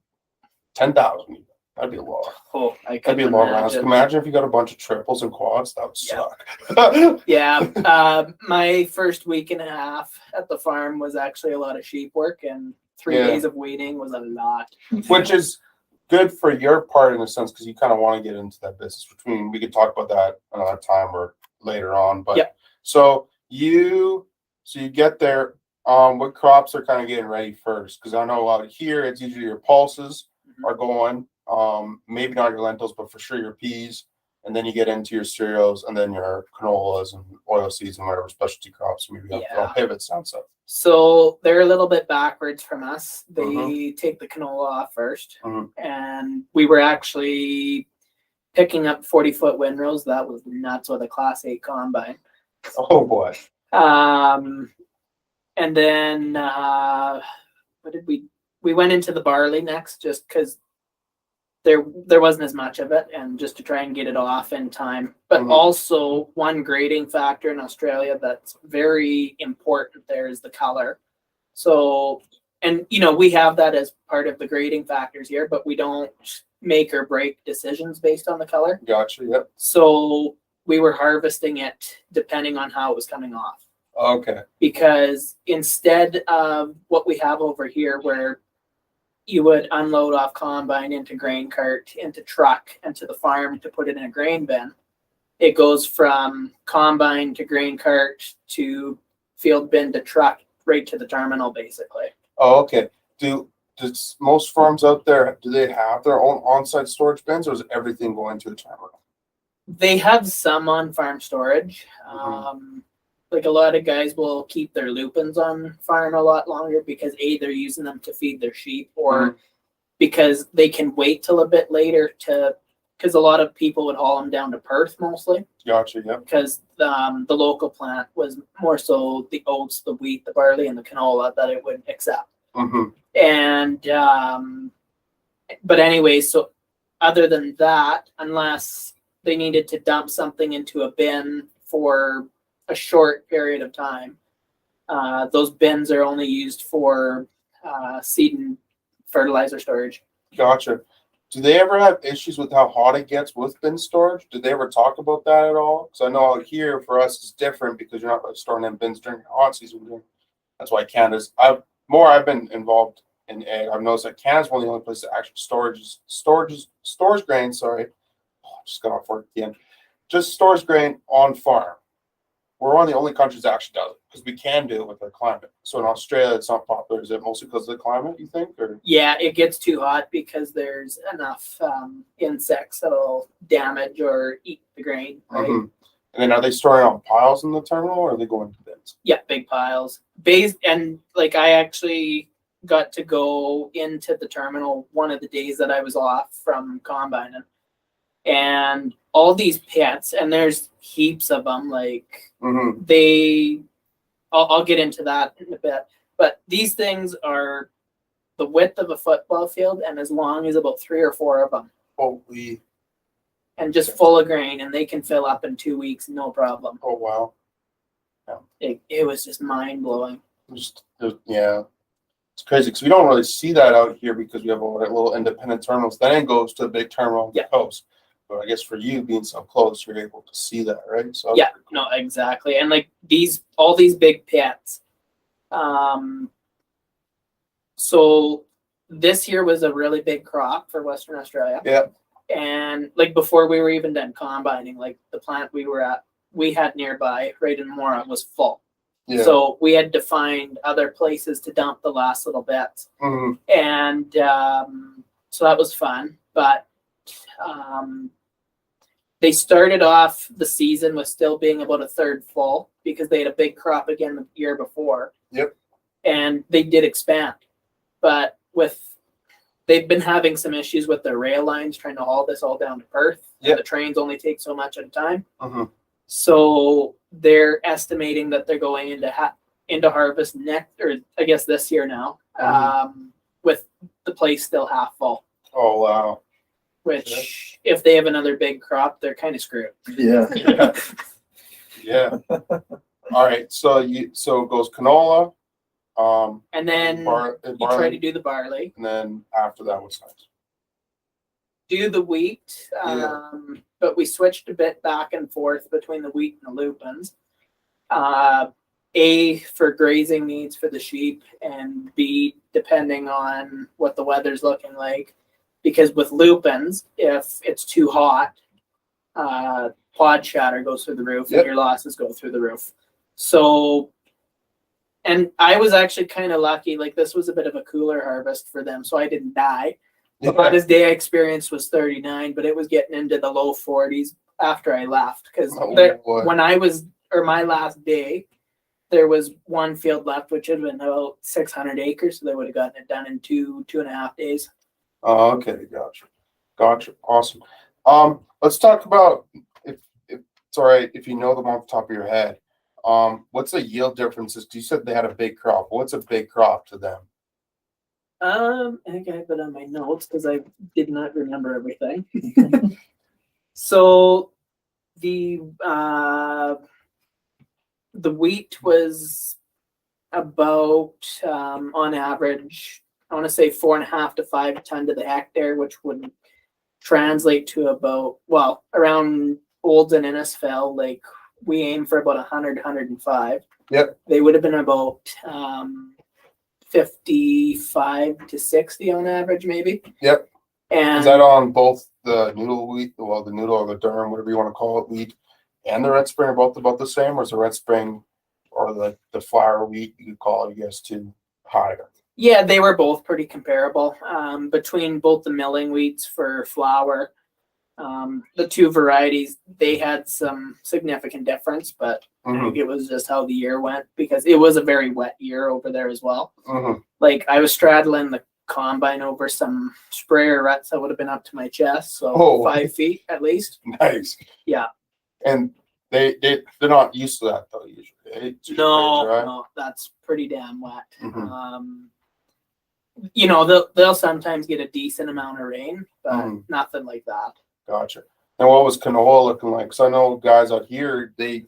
10,000. That'd be a lot. Oh, I That'd couldn't be a lot of rounds. imagine. Imagine if you got a bunch of triples and quads. That would Yeah. suck. Yeah, my first week and a half at the farm was actually a lot of sheep work, and 3 Yeah. days of weeding was a lot. Which is good for your part in a sense because you kind of want to get into that business. We could talk about that another time or later on. But Yep. so you get there. What crops are kind of getting ready first? Because I know out here it's usually your pulses are going. Maybe not your lentils, but for sure your peas. And then you get into your cereals and then your canolas and oil seeds and whatever specialty crops. Maybe you have pivots down stuff. So they're a little bit backwards from us. They Mhm. take the canola off 1st, Mhm. and we were actually picking up 40-foot windrows. That was nuts with a Class 8 combine. Oh boy. And then what did we went into the barley next just because there wasn't as much of it and just to try and get it off in time. But Mhm. also one grading factor in Australia that's very important there is the color. So, and we have that as part of the grading factors here, but we don't make or break decisions based on the color. Gotcha. Yep. So we were harvesting it depending on how it was coming off. Okay. Because instead of what we have over here where you would unload off combine into grain cart, into truck, and to the farm to put it in a grain bin, it goes from combine to grain cart to field bin to truck right to the terminal basically. Oh, okay. Does most farms out there, do they have their own on-site storage bins or is everything going to the terminal? They have some on farm storage. Like a lot of guys will keep their lupins on farm a lot longer because they're using them to feed their sheep or because they can wait till a bit later because a lot of people would haul them down to Perth mostly. Gotcha, yep. Because the local plant was more so the oats, the wheat, the barley, and the canola that it would accept. And but anyway, so other than that, unless they needed to dump something into a bin for a short period of time, those bins are only used for seed and fertilizer storage. Gotcha. Do they ever have issues with how hot it gets with bin storage? Did they ever talk about that at all? Because I know out here for us it's different because you're not really storing in bins during the hot season. That's why Canada's. I've been involved in ag. I've noticed that Canada's one of the only places that actually stores grain. Sorry, just got off work again. Just stores grain on farm. We're one of the only countries that actually does it because we can do it with our climate. So in Australia, it's not popular. Is it mostly because of the climate, you think? Or? Yeah, it gets too hot because there's enough insects that'll damage or eat the grain, right? And then are they storing on piles in the terminal or are they going to bins? Yeah, big piles. And like I actually got to go into the terminal one of the days that I was off from combining. And all these pits, and there's heaps of them, like I'll get into that in a bit, but these things are the width of a football field and as long as about 3 or 4 of them. Holy. And just full of grain, and they can fill up in 2 weeks, no problem. Oh, wow. Yeah. It was just mind-blowing. Yeah. It's crazy because we don't really see that out here because we have all that little independent terminals. Then it goes to a big terminal on the coast. But I guess for you being so close, you're able to see that, right? So yeah, cool. No, exactly. And like all these big pits. So this year was a really big crop for Western Australia. Yeah. And like before we were even done combining, like the plant we had nearby right in Mora was full. Yeah. So we had to find other places to dump the last little bits. And so that was fun. But they started off the season with still being about a third full because they had a big crop again the year before. Yep. And they did expand. But they've been having some issues with their rail lines trying to haul this all down to Perth. Yep. The trains only take so much at a time. So they're estimating that they're going into harvest next, or I guess this year now, with the place still half full. Oh wow. Which, if they have another big crop, they're kind of screwed. Yeah. Yeah. Yeah. All right. So it goes canola, And then you try barley, to do the barley, and then after that, what's next? do the wheat, Yeah. but we switched a bit back and forth between the wheat and the lupins. A, for grazing needs for the sheep, and B, depending on what the weather's looking like. Because with lupins, if it's too hot, pod shatter goes through the roof, Yep. and your losses go through the roof. So, and I was actually kind of lucky. Like, this was a bit of a cooler harvest for them, so I didn't die. The hottest day I experienced was 39, but it was getting into the low 40s after I left. Because boy. when I was, or my last day, there was one field left, which had been about 600 acres, so they would have gotten it done in 2.5 days. Oh, okay, gotcha. Awesome. Let's talk about, if it's all right, if you know them off the top of your head. What's the yield differences? You said they had a big crop. What's a big crop to them? I think I have it on my notes because I did not remember everything. So the wheat was about on average, I want to say 4.5 to 5 ton to the hectare, which would translate to about, well, around Olds and Innisfell, like we aim for about 100, 105. Yep. They would have been about 55 to 60 on average, maybe. Yep. And Is that on both the noodle wheat, well, the noodle or the durum, whatever you want to call it, wheat, and the red spring are both about the same, or is the red spring or the flour wheat, you could call it, I guess, too higher? yeah, they were both pretty comparable between both the milling wheats for flour. The two varieties, they had some significant difference, but I Mhm. think it was just how the year went because it was a very wet year over there as well. Mhm. Like I was straddling the combine over some sprayer ruts that would have been up to my chest, so Oh. 5 feet at least. Nice. Yeah. And they're not used to that though usually. It's usually pretty dry. No, that's pretty damn wet. Mhm. You know, they'll sometimes get a decent amount of rain, but Mhm. nothing like that. Gotcha. And what was canola looking like? Because I know guys out here, they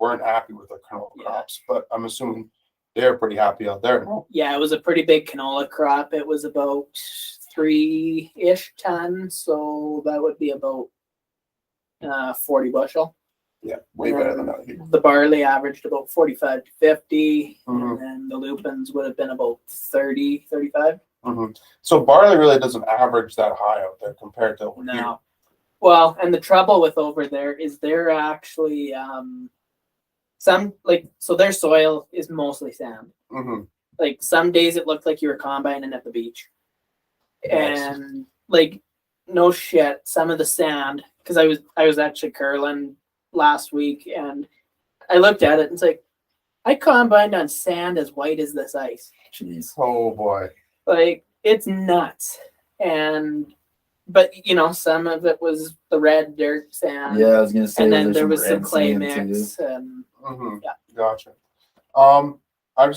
weren't happy with their canola Yeah. crops, but I'm assuming they're pretty happy out there. No? Yeah, it was a pretty big canola crop. It was about 3-ish tons, so that would be about 40 bushel. Yeah, way better than out here. The barley averaged about 45 to 50, Mhm. and then the lupins would have been about 30, 35. Mhm. So barley really doesn't average that high out there compared to over here. No. Well, and the trouble with over there is they're actually some so their soil is mostly sand. Mhm. Like some days it looked like you were combining at the beach. Nice. And like no shit, some of the sand, because I was actually curling last week and I looked at it and it's like I combined on sand as white as this ice. Jeez. Oh boy. Like it's nuts. But you know, some of it was the red dirt sand. Yeah, I was gonna say. And then there's there was some red clay sand, too. mix and Mhm. Yeah. Gotcha. I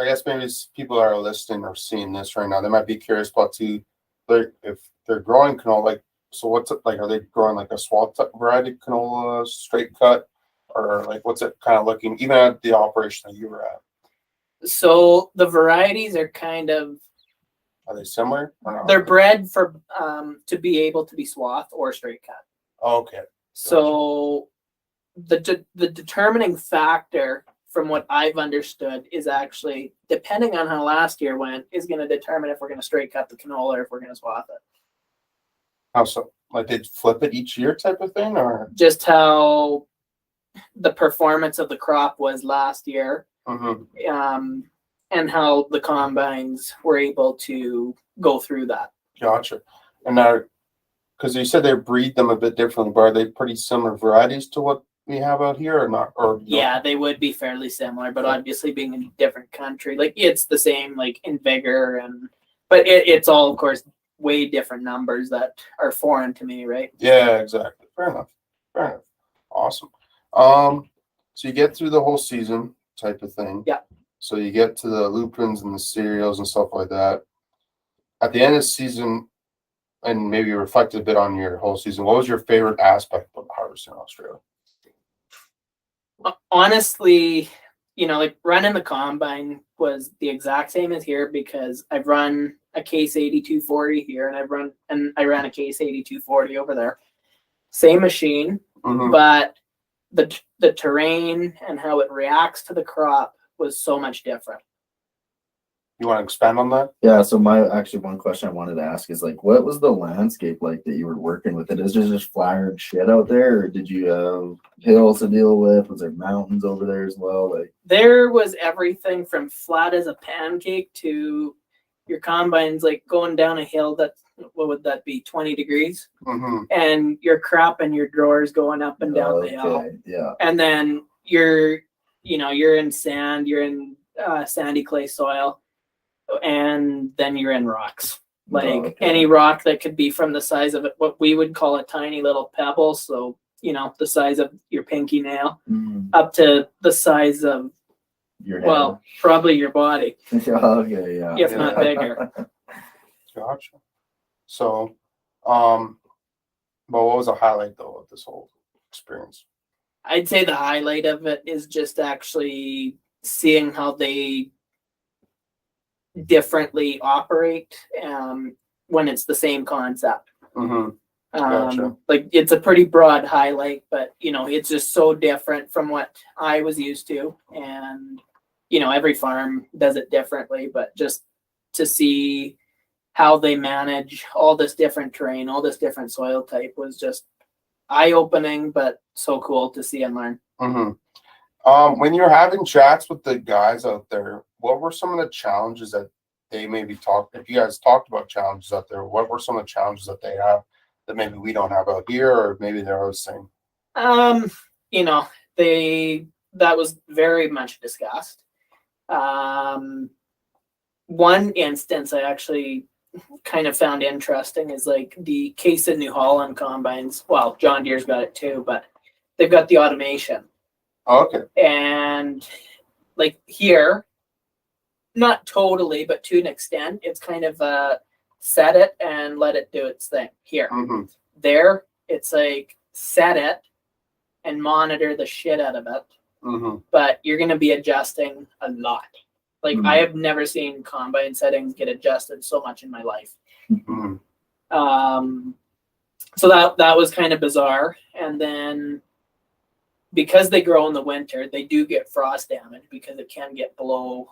guess maybe people that are listening or seeing this right now, they might be curious about if they're growing canola, like, so what's it like? Are they growing like a swab type variety canola, straight cut, or like what's it kind of looking, even at the operation that you were at? so the varieties are kind of Are they similar or not? they're bred for to be able to be swath or straight cut. Okay. So the determining factor from what I've understood is actually depending on how last year went is going to determine if we're going to straight cut the canola or if we're going to swath it. How so? Like they flip it each year type of thing, or? Just how the performance of the crop was last year, Mhm. and how the combines were able to go through that. Gotcha. And now, because you said they breed them a bit differently, but are they pretty similar varieties to what we have out here, or not? Or no? Yeah, they would be fairly similar, but Yeah. obviously being in a different country, like it's the same, like in vigor but it's all, of course, way different numbers that are foreign to me, right? Yeah, exactly. Fair enough. Awesome. So you get through the whole season type of thing. Yeah. So you get to the lupins and the cereals and stuff like that. At the end of the season, and maybe reflect a bit on your whole season, what was your favorite aspect of harvesting in Australia? Honestly, like running the combine was the exact same as here because I've run a Case 8240 here and I ran a Case 8240 over there. Same machine, but the terrain and how it reacts to the crop was so much different. You want to expand on that? Yeah, so one question I wanted to ask is like, what was the landscape like that you were working with? Is it just flat shit out there, or did you have hills to deal with? Was there mountains over there as well? Like, there was everything from flat as a pancake to your combines like going down a hill that's, what would that be, 20 degrees, and your crop and your drawers going up and down the hill. Yeah, and then you're in sand, you're in sandy clay soil, and then you're in rocks, like any rock that could be from the size of what we would call a tiny little pebble, so the size of your pinky nail, up to the size of your head. Probably your body. Okay, yeah, if not bigger. Gotcha. So, but what was the highlight though of this whole experience? I'd say the highlight of it is just actually seeing how they differently operate when it's the same concept. Gotcha. Like it's a pretty broad highlight, but it's just so different from what I was used to, and every farm does it differently, but just to see how they manage all this different terrain, all this different soil type was just eye-opening, but so cool to see and learn. When you're having chats with the guys out there, what were some of the challenges that they maybe if you guys talked about challenges out there, what were some of the challenges that they have that maybe we don't have out here, or maybe they're the same? That was very much discussed. One instance I actually kind of found interesting is like the Case of New Holland combines. Well, John Deere's got it too, but they've got the automation. Okay. And like here, not totally, but to an extent, it's kind of set it and let it do its thing. Here, there, it's like set it and monitor the shit out of it. But you're going to be adjusting a lot. Like I have never seen combine settings get adjusted so much in my life. So that was kind of bizarre. And then because they grow in the winter, they do get frost damage because it can get below,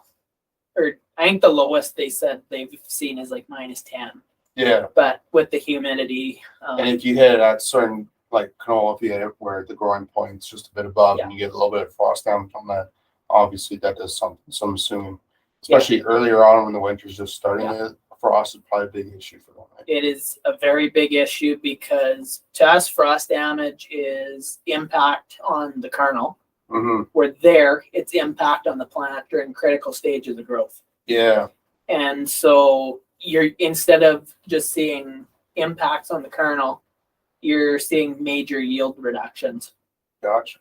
or I think the lowest they said they've seen is like -10. Yeah. But with the humidity. And if you hit it at certain, like canola, if you hit it where the growing point's just a bit above and you get a little bit of frost damage on that, obviously that does something. So I'm assuming, especially earlier on when the winter's just starting, frost is probably a big issue for them. Right? It is a very big issue because to us, frost damage is impact on the kernel. Where there, it's impact on the plant during critical stages of growth. Yeah. And so you're, instead of just seeing impacts on the kernel, you're seeing major yield reductions. Gotcha.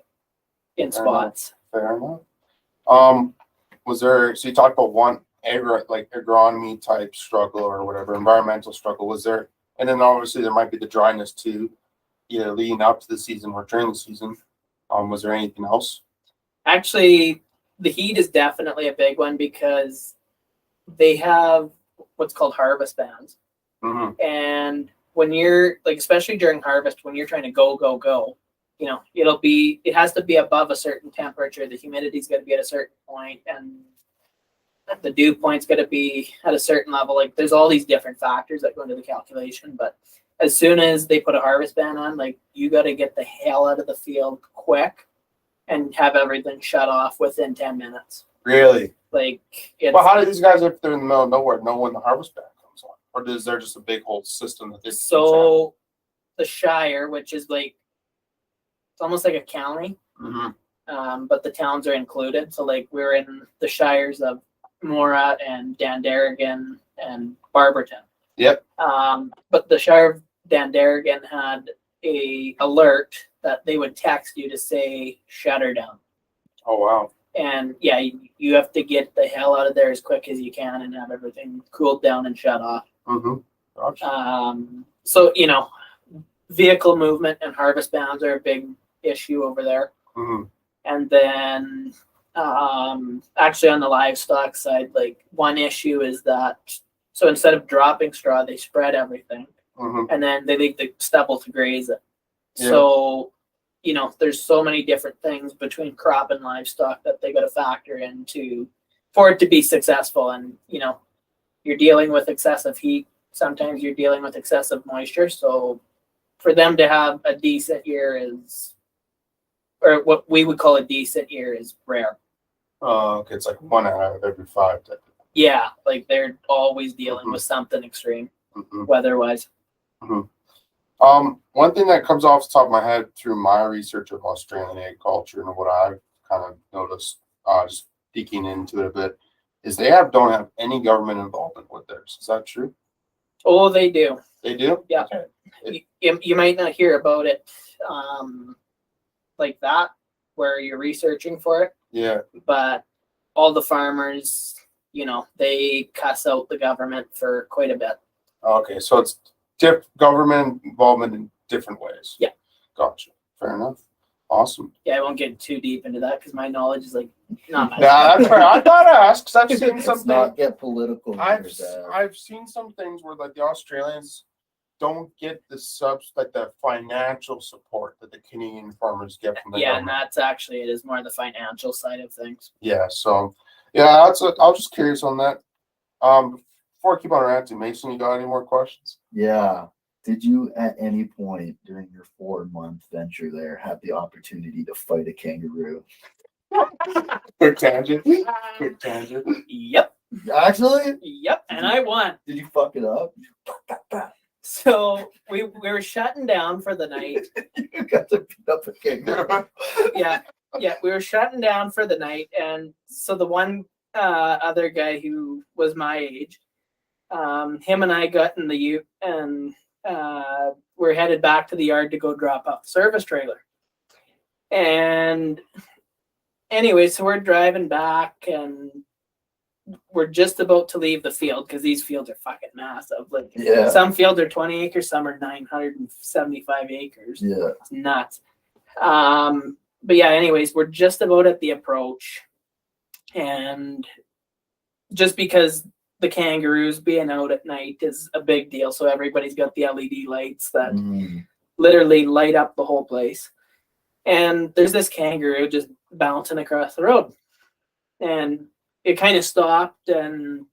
In spots. Fair enough. Was there, so you talked about one agronomy type struggle or whatever, environmental struggle, was there, and then obviously there might be the dryness too, either leading up to the season or during the season. Was there anything else? Actually, the heat is definitely a big one because they have what's called harvest bands. And when you're like, especially during harvest, when you're trying to go, it has to be above a certain temperature. The humidity's got to be at a certain point, and the dew point's got to be at a certain level. Like there's all these different factors that go into the calculation. But as soon as they put a harvest ban on, like you got to get the hell out of the field quick and have everything shut off within 10 minutes. Really? Like, well, how do these guys, if they're in the middle of nowhere, know when the harvest ban comes on? Or is there just a big whole system that they? So the Shire, which is like, it's almost like a county, but the towns are included. So like we're in the shires of Morat and Dandaragan and Barberton. Yep. But the Shire of Dandaragan had a alert that they would text you to say shut her down. Oh wow. And yeah, you have to get the hell out of there as quick as you can and have everything cooled down and shut off. Mm-hmm. Gotcha. So vehicle movement and harvest bands are a big issue over there. Mm-hmm. And then actually on the livestock side, like one issue is that so instead of dropping straw, they spread everything, and then they leave the stubble to graze it. Yeah. So there's so many different things between crop and livestock that they got to factor into for it to be successful. And you're dealing with excessive heat. Sometimes you're dealing with excessive moisture. So for them to have a decent year or what we would call a decent year is rare. Okay, it's like 1 out of every 5. Yeah, like they're always dealing with something extreme weather-wise. One thing that comes off the top of my head through my research of Australian agriculture and what I've kind of noticed, just digging into it a bit, is they don't have any government involvement with theirs. Is that true? Oh, they do. They do? Yeah. Okay. You might not hear about it like that, where you're researching for it. Yeah. But all the farmers, they cuss out the government for quite a bit. Okay, so it's government involvement in different ways. Yeah. Gotcha. Fair enough. Awesome. Yeah, I won't get too deep into that because my knowledge is like not much. Yeah, that's fair. I thought I'd ask because I've seen Let's something. not get political. I've seen some things where like the Australians don't get the the financial support that the Canadian farmers get from the Yeah, and government. that's actually it is more the financial side of things. Yeah, so yeah, I was just curious on that. Before I keep on ranting, Mason, you got any more questions? Yeah. Did you at any point during your 4-month venture there have the opportunity to fight a kangaroo? Quick tangent. Quick tangent. Yep. Actually? Yep. And I won. Did you fuck it up? So we were shutting down for the night. You got to beat up a kangaroo. Yeah. We were shutting down for the night, and so the one other guy who was my age, him and I got in the ute and we're headed back to the yard to go drop off the service trailer. And anyway, so we're driving back and we're just about to leave the field because these fields are fucking massive. Like some fields are 20 acres, some are 975 acres. Yeah. It's nuts. But yeah, anyways, we're just about at the approach. And just because the kangaroos being out at night is a big deal. So everybody's got the LED lights that literally light up the whole place. And there's this kangaroo just bouncing across the road. And it kind of stopped and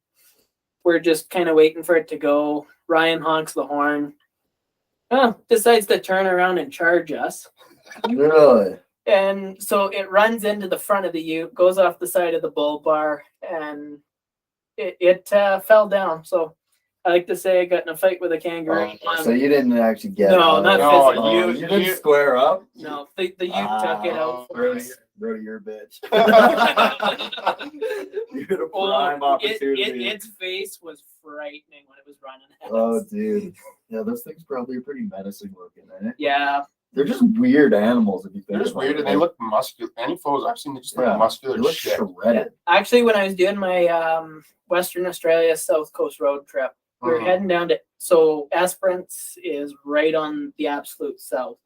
we're just kind of waiting for it to go. Ryan honks the horn. Decides to turn around and charge us. Really? And so it runs into the front of the ute, goes off the side of the bull bar, and it fell down. So I like to say I got in a fight with a kangaroo. So you didn't actually get No, it. not No, physically. You didn't square up? No, the ute took it out for us. Bro, you're a bitch. You had a prime opportunity. Its face was frightening when it was running at Oh, us. dude. Yeah, those things probably are pretty menacing looking, eh? Yeah. They're just weird animals if you think They're just about weird it. and they look muscular. Any photos I've seen, they just look Yeah, muscular They look as shit. shredded. Actually, when I was doing my Western Australia South Coast road trip, we were heading down to, so Esperance is right on the absolute south.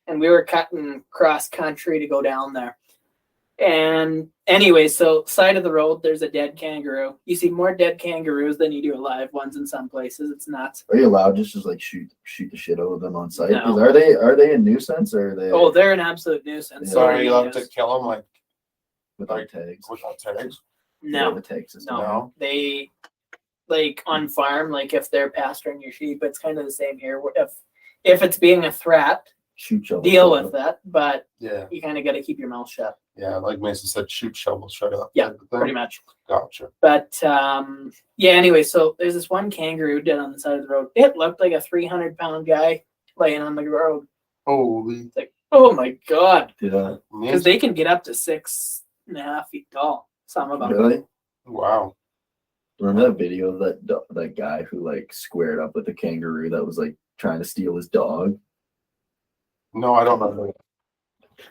And we were cutting cross country to go down there. And anyway, so side of the road, there's a dead kangaroo. You see more dead kangaroos than you do alive ones in some places. It's nuts. Are you allowed to just like shoot the shit out of them on site? No. 'Cause are they a nuisance or are they Oh, they're an absolute nuisance. Yeah. So are you allowed Yes. to kill them like without tags? without tags? No, The tag system. no. They, like on farm, like if they're pasturing your sheep, it's kind of the same here. If it's being a threat, Shoot shovel. deal with it, but Yeah. you kind of got to keep your mouth shut. Yeah, like Mason said, shoot, shovel, shut up. Yeah, type of thing. pretty much. Gotcha. But yeah, anyway, so there's this one kangaroo dead on the side of the road. It looked like a 300-pound guy laying on the road. Holy. It's like, oh my God. Yeah. Because they can get up to 6.5 feet tall, some of them. Really? Wow. Remember that video of that guy who like squared up with a kangaroo that was like trying to steal his dog? No, I don't know.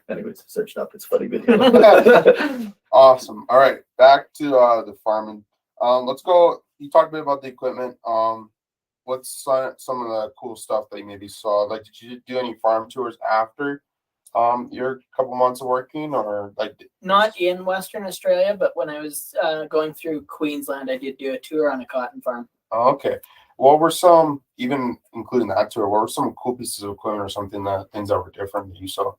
Anyways, search it up. It's a funny video. Awesome. All right, back to the farming. Let's go. You talked a bit about the equipment. What's some of the cool stuff that you maybe saw? Like, did you do any farm tours after your couple months of working, or like? Not in Western Australia, but when I was going through Queensland, I did do a tour on a cotton farm. Oh, okay. What were some, even including that tour, what were some cool pieces of equipment or something things that were different that you saw?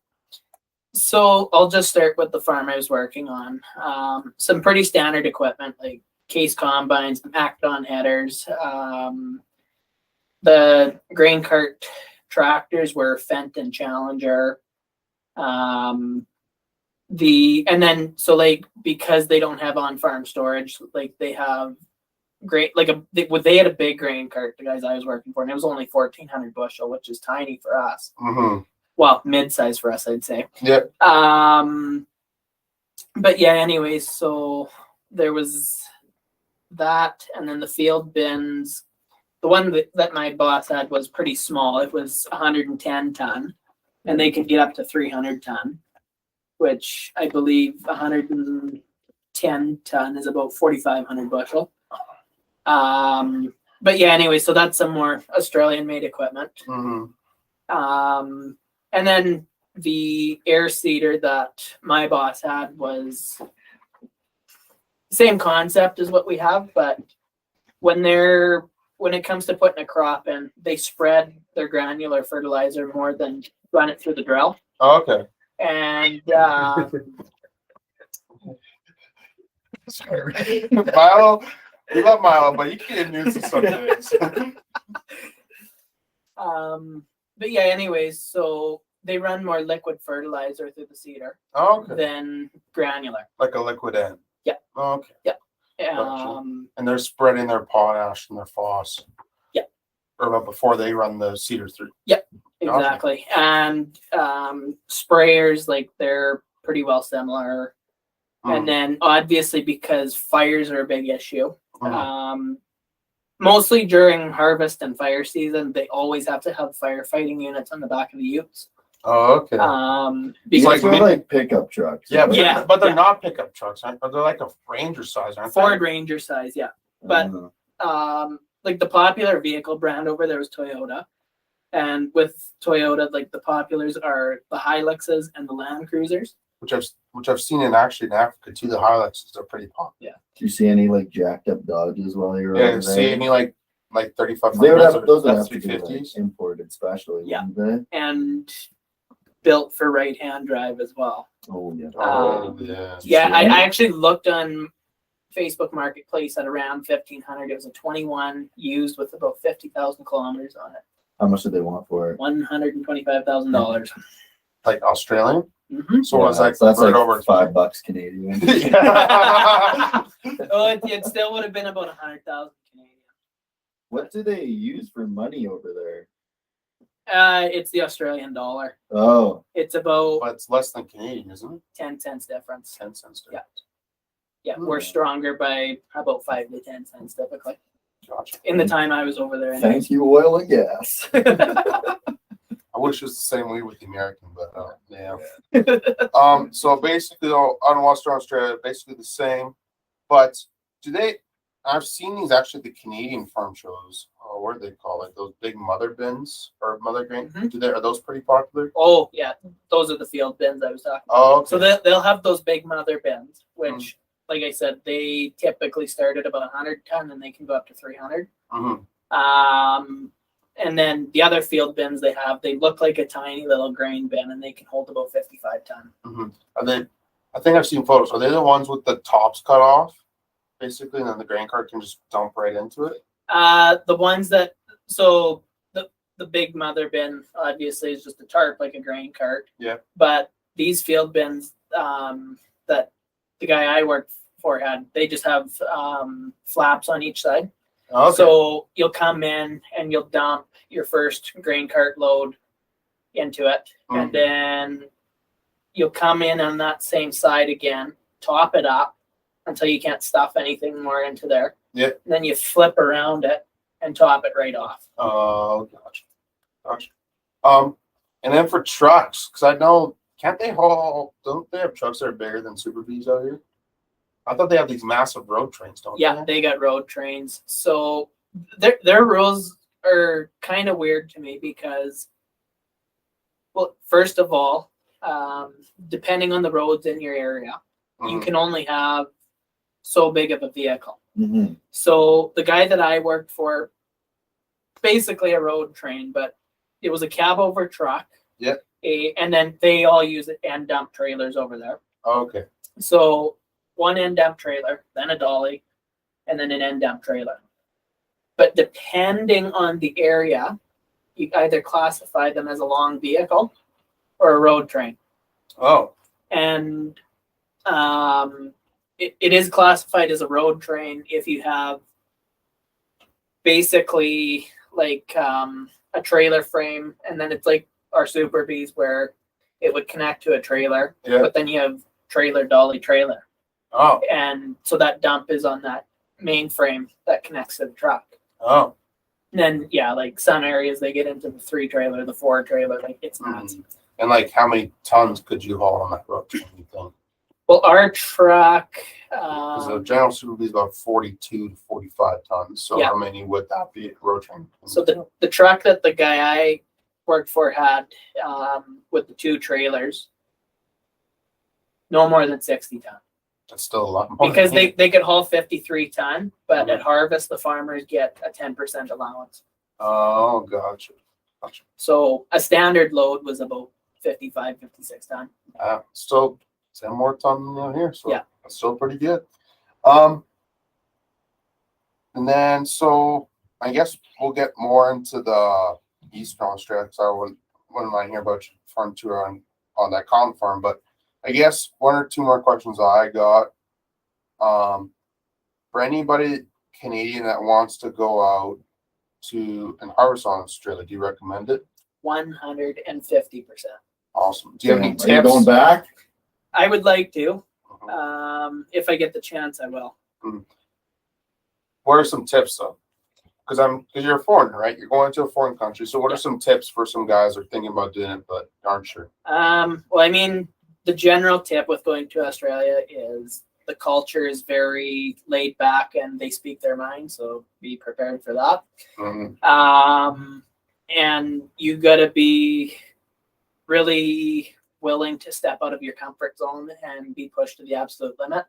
So I'll just start with the farm I was working on. Some pretty standard equipment like case combines, Acton headers. The grain cart tractors were Fenton Challenger. Because they don't have on-farm storage, like they have they had a big grain cart, the guys I was working for, and it was only 1,400 bushel, which is tiny for us. Mm-hmm. Well, mid-size for us, I'd say. Yep. But yeah, anyways, so there was that, and then the field bins. The one that my boss had was pretty small. It was 110 ton, and they could get up to 300 ton, which I believe 110 ton is about 4,500 bushel. But yeah, anyway, so that's some more Australian-made equipment. Mm-hmm. And then the air seeder that my boss had was the same concept as what we have, but when it comes to putting a crop in, they spread their granular fertilizer more than run it through the drill. Oh, okay. And sorry, Milo. We love Milo, but you can't nuisance some things. But yeah, anyways, so they run more liquid fertilizer through the seeder than granular. Like a liquid end. Yeah. Oh, okay. Yeah. Gotcha. And they're spreading their potash and their phos. Yeah. Or before they run the seeder through. Yep. Exactly. Gotcha. And sprayers, like they're pretty well similar. And then obviously because fires are a big issue. Mostly during harvest and fire season, they always have to have firefighting units on the back of the utes. Oh, okay. Because they're like pickup trucks. Yeah, but they're not pickup trucks. They're like a Ranger size, aren't they? Ford Ranger size, yeah. But like the popular vehicle brand over there was Toyota. And with Toyota, like the populars are the Hiluxes and the Land Cruisers. Which I've seen in Africa too. The Hiluxes are pretty popular. Yeah. Do you see any like jacked up Dodges while you're over there? See any like 3,500? They would have those would have to be 350s like imported, especially. Yeah. They? And built for right-hand drive as well. Oh yeah. Yeah. Yeah, I actually looked on Facebook Marketplace at around 1,500. It was a 21 used with about 50,000 kilometers on it. How much did they want for it? $125,000. Like Australian? Mm-hmm. So it's like that's like over $5 Canadian. Oh, it still would have been about 100,000 Canadian. What do they use for money over there? It's the Australian dollar. Oh. It's about. But it's less than Canadian, isn't it? 10 cents difference. 10 cents difference. Yeah, we're stronger by about 5 to 10 cents typically. Gotcha. In the time I was over there. Thank you, oil and gas. I wish it was the same way with the American, but yeah. So basically, on Western Australia, basically the same. But do they? I've seen these actually at the Canadian farm shows. What are they called? Like those big mother bins or mother grain? Mm-hmm. Are those pretty popular? Oh yeah, those are the field bins I was talking about. Oh, okay. So they'll have those big mother bins, which, like I said, they typically start at about 100 ton and they can go up to 300. Mm-hmm. And then the other field bins they look like a tiny little grain bin and they can hold about 55 ton. Mm-hmm. Are they? I think I've seen photos. Are they the ones with the tops cut off, basically, and then the grain cart can just dump right into it? The ones that the big mother bin obviously is just a tarp like a grain cart. Yeah. But these field bins that the guy I worked for had, they just have flaps on each side. Okay. So you'll come in and you'll dump your first grain cart load into it, and then you'll come in on that same side again, top it up until you can't stuff anything more into there. Yeah. And then you flip around it and top it right off. Oh, gotcha. And then for trucks, because I know Can't they haul? Don't they have trucks that are bigger than Super Bs out here? I thought they have these massive road trains, don't Yeah, they got road trains. So their rules are kind of weird to me because, well, first of all, depending on the roads in your area, you can only have so big of a vehicle. Mm-hmm. So the guy that I worked for, basically a road train, but it was a cab over truck. Yep. And then they all use end dump trailers over there. Oh, okay. So one end dump trailer, then a dolly, and then an end dump trailer. But depending on the area, you either classify them as a long vehicle or a road train. Oh. And it is classified as a road train if you have basically like a trailer frame, and then it's like our Super Bs where it would connect to a trailer, but then you have trailer, dolly, trailer. Oh. And so that dump is on that main frame that connects to the truck. Oh. And then, yeah, like some areas they get into the 3 trailer, the 4 trailer, like it's nuts. And like, how many tons could you haul on that road train, you think? Well, our truck, Because the general Super B is about 42 to 45 tons. So how many would that be at road train? so the truck that the guy I worked for had with the 2 trailers, no more than 60 ton. That's still a lot more. Because they could haul 53 ton, but at harvest, the farmers get a 10% allowance. Oh, gotcha. So a standard load was about 55, 56 ton. Still 10 more ton than here. So yeah, that's still pretty good. And then, so I guess we'll get more into the Eastern Australia, because I wouldn't mind hearing about your farm tour on that cotton farm. But I guess 1 or 2 more questions I got. For anybody Canadian that wants to go out to and harvest on Australia, do you recommend it? 150%. Awesome. Do you have any tips? Are you going back? I would like to. If I get the chance, I will. What are some tips though? Because you're a foreigner, right? You're going to a foreign country. So what are some tips for some guys that are thinking about doing it but aren't sure? Well, I mean, the general tip with going to Australia is the culture is very laid back and they speak their mind. So be prepared for that. And you got to be really willing to step out of your comfort zone and be pushed to the absolute limit.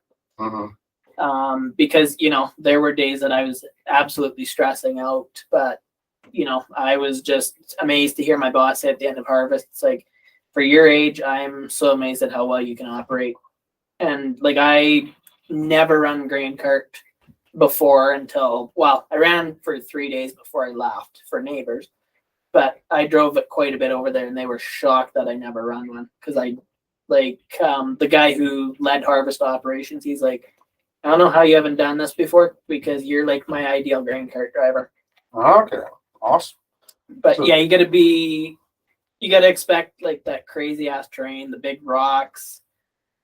Because, you know, there were days that I was absolutely stressing out, but, you know, I was just amazed to hear my boss say at the end of harvest, it's like, for your age, I'm so amazed at how well you can operate. And like, I never run grain cart before until, well, I ran for 3 days before I left for neighbors, but I drove it quite a bit over there and they were shocked that I never run one. Cause I like, the guy who led harvest operations, he's like, I don't know how you haven't done this before because you're like my ideal grain cart driver. Okay. Awesome. But so, yeah, you gotta expect like that crazy ass terrain, the big rocks,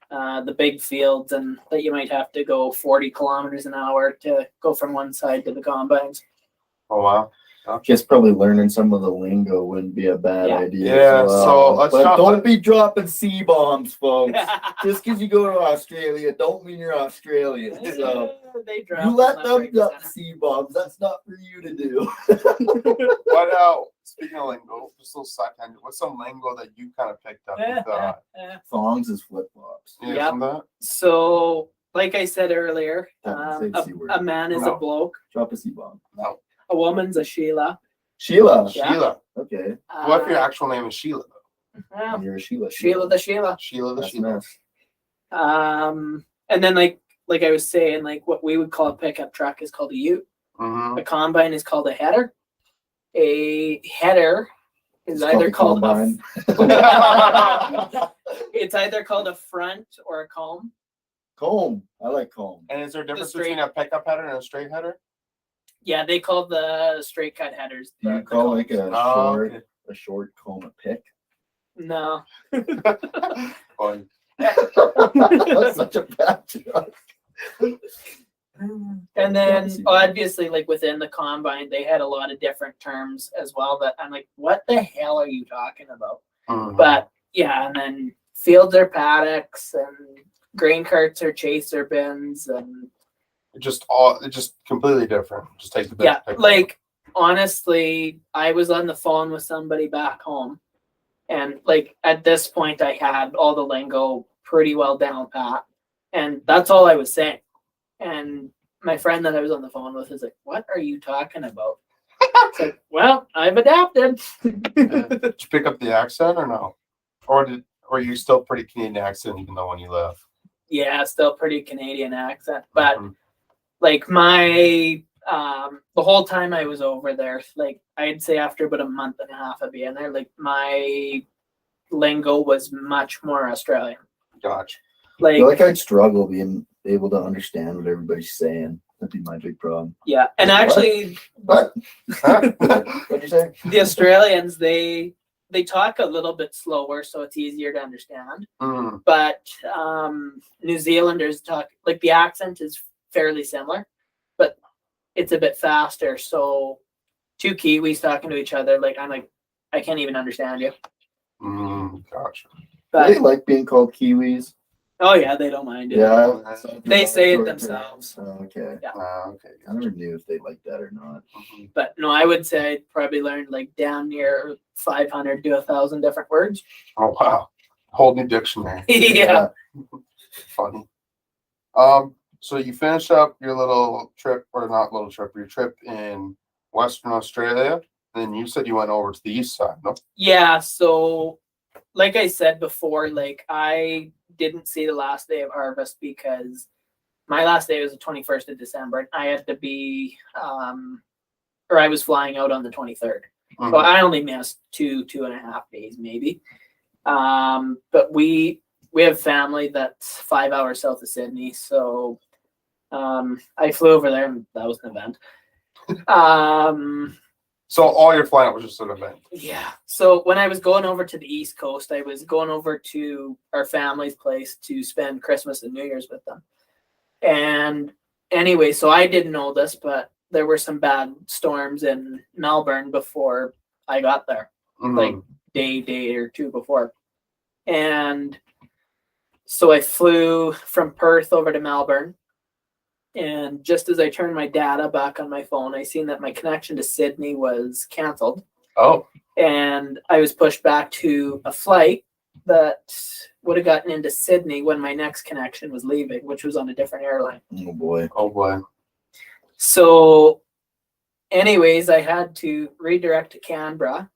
the big fields, and that you might have to go 40 kilometers an hour to go from one side to the combines. Oh wow. I guess probably learning some of the lingo wouldn't be a bad idea. Yeah, so don't be dropping C-bombs, folks. Just because you go to Australia, don't mean you're Australian. So you let them drop C-bombs. That's not for you to do. What speaking of lingo, just a little side tangent. What's some lingo that you kind of picked up? Thongs is flip-flops. Yeah. So, like I said earlier, a man is a bloke. Drop a C-bomb. No. A woman's a Sheila. Sheila. Yeah. Sheila. Okay. What if your actual name is Sheila though? You're a Sheila. Sheila the Sheila. Sheila the Sheila. Nice. And then like I was saying, like what we would call a pickup truck is called a ute. A combine is called a header. A header is either called it's either called a front or a comb. Comb. I like comb. And is there a difference between a pickup header and a straight header? Yeah, they call the straight cut headers. Do you call like a short comb a pick? No. Fun. That's such a bad joke. And then obviously like within the combine, they had a lot of different terms as well that I'm like, what the hell are you talking about? But yeah, and then fields are paddocks and grain carts are chaser bins, and It's just completely different. Just take the big yeah, picture. like honestly, I was on the phone with somebody back home, and like at this point, I had all the lingo pretty well down pat, and that's all I was saying. And my friend that I was on the phone with is like, "What are you talking about?" It's like, well, I've adapted. Did you pick up the accent or no? Or are you still pretty Canadian accent even though when you left? Yeah, still pretty Canadian accent, but Mhm. like my the whole time I was over there, like I'd say after about a month and a half of being there, like my lingo was much more Australian. Gotcha. I Like, feel like I'd struggle being able to understand what everybody's saying. That'd be my big problem. yeah, and What? actually, What? Huh? What'd you say? the Australians they talk a little bit slower, so it's easier to understand. Mm. But New Zealanders talk like the accent is fairly similar, but it's a bit faster. So two Kiwis talking to each other, like I'm like, I can't even understand you. Gotcha. But They like being called Kiwis. oh yeah, they don't mind it. Yeah. They say it themselves. Oh, okay. Okay. I never knew if they liked that or not. Mhm. But no, I would say I'd probably learned like damn near 500 to 1,000 different words. Oh wow. Whole new dictionary. Yeah. Funny. So you finished up your little trip, or not little trip, your trip in Western Australia. Then you said you went over to the east side, no? Yeah. So, like I said before, like I didn't see the last day of harvest because my last day was the 21st of December. And I had to be, or I was flying out on the 23rd. So Mhm. I only missed 2.5 days maybe. But we have family that's 5 hours south of Sydney, so I flew over there, and that was an event. So all your flying was just an event. Yeah. So when I was going over to the East Coast, I was going over to our family's place to spend Christmas and New Year's with them. And anyway, so I didn't know this, but there were some bad storms in Melbourne before I got there, like day or two before. And so I flew from Perth over to Melbourne. And just as I turned my data back on my phone, I seen that my connection to Sydney was canceled. Oh. And I was pushed back to a flight that would have gotten into Sydney when my next connection was leaving, which was on a different airline. Oh boy. Oh boy. So anyways, I had to redirect to Canberra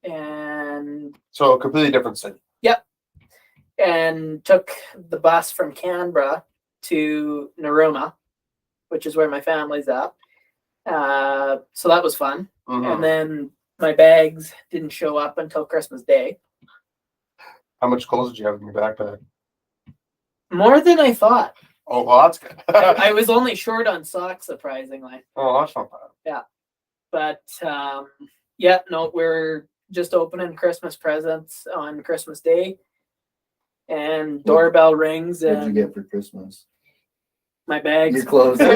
and So a completely different city. and took the bus from Canberra to Narooma, which is where my family's at. So that was fun. Mhm. And then my bags didn't show up until Christmas Day. How much clothes did you have in your backpack? More than I thought. Oh, well, that's good. I was only short on socks, surprisingly. Oh, that's not bad. But yeah, no, we're just opening Christmas presents on Christmas Day. And doorbell rings What'd you and get for Christmas? my bags. Your clothes. I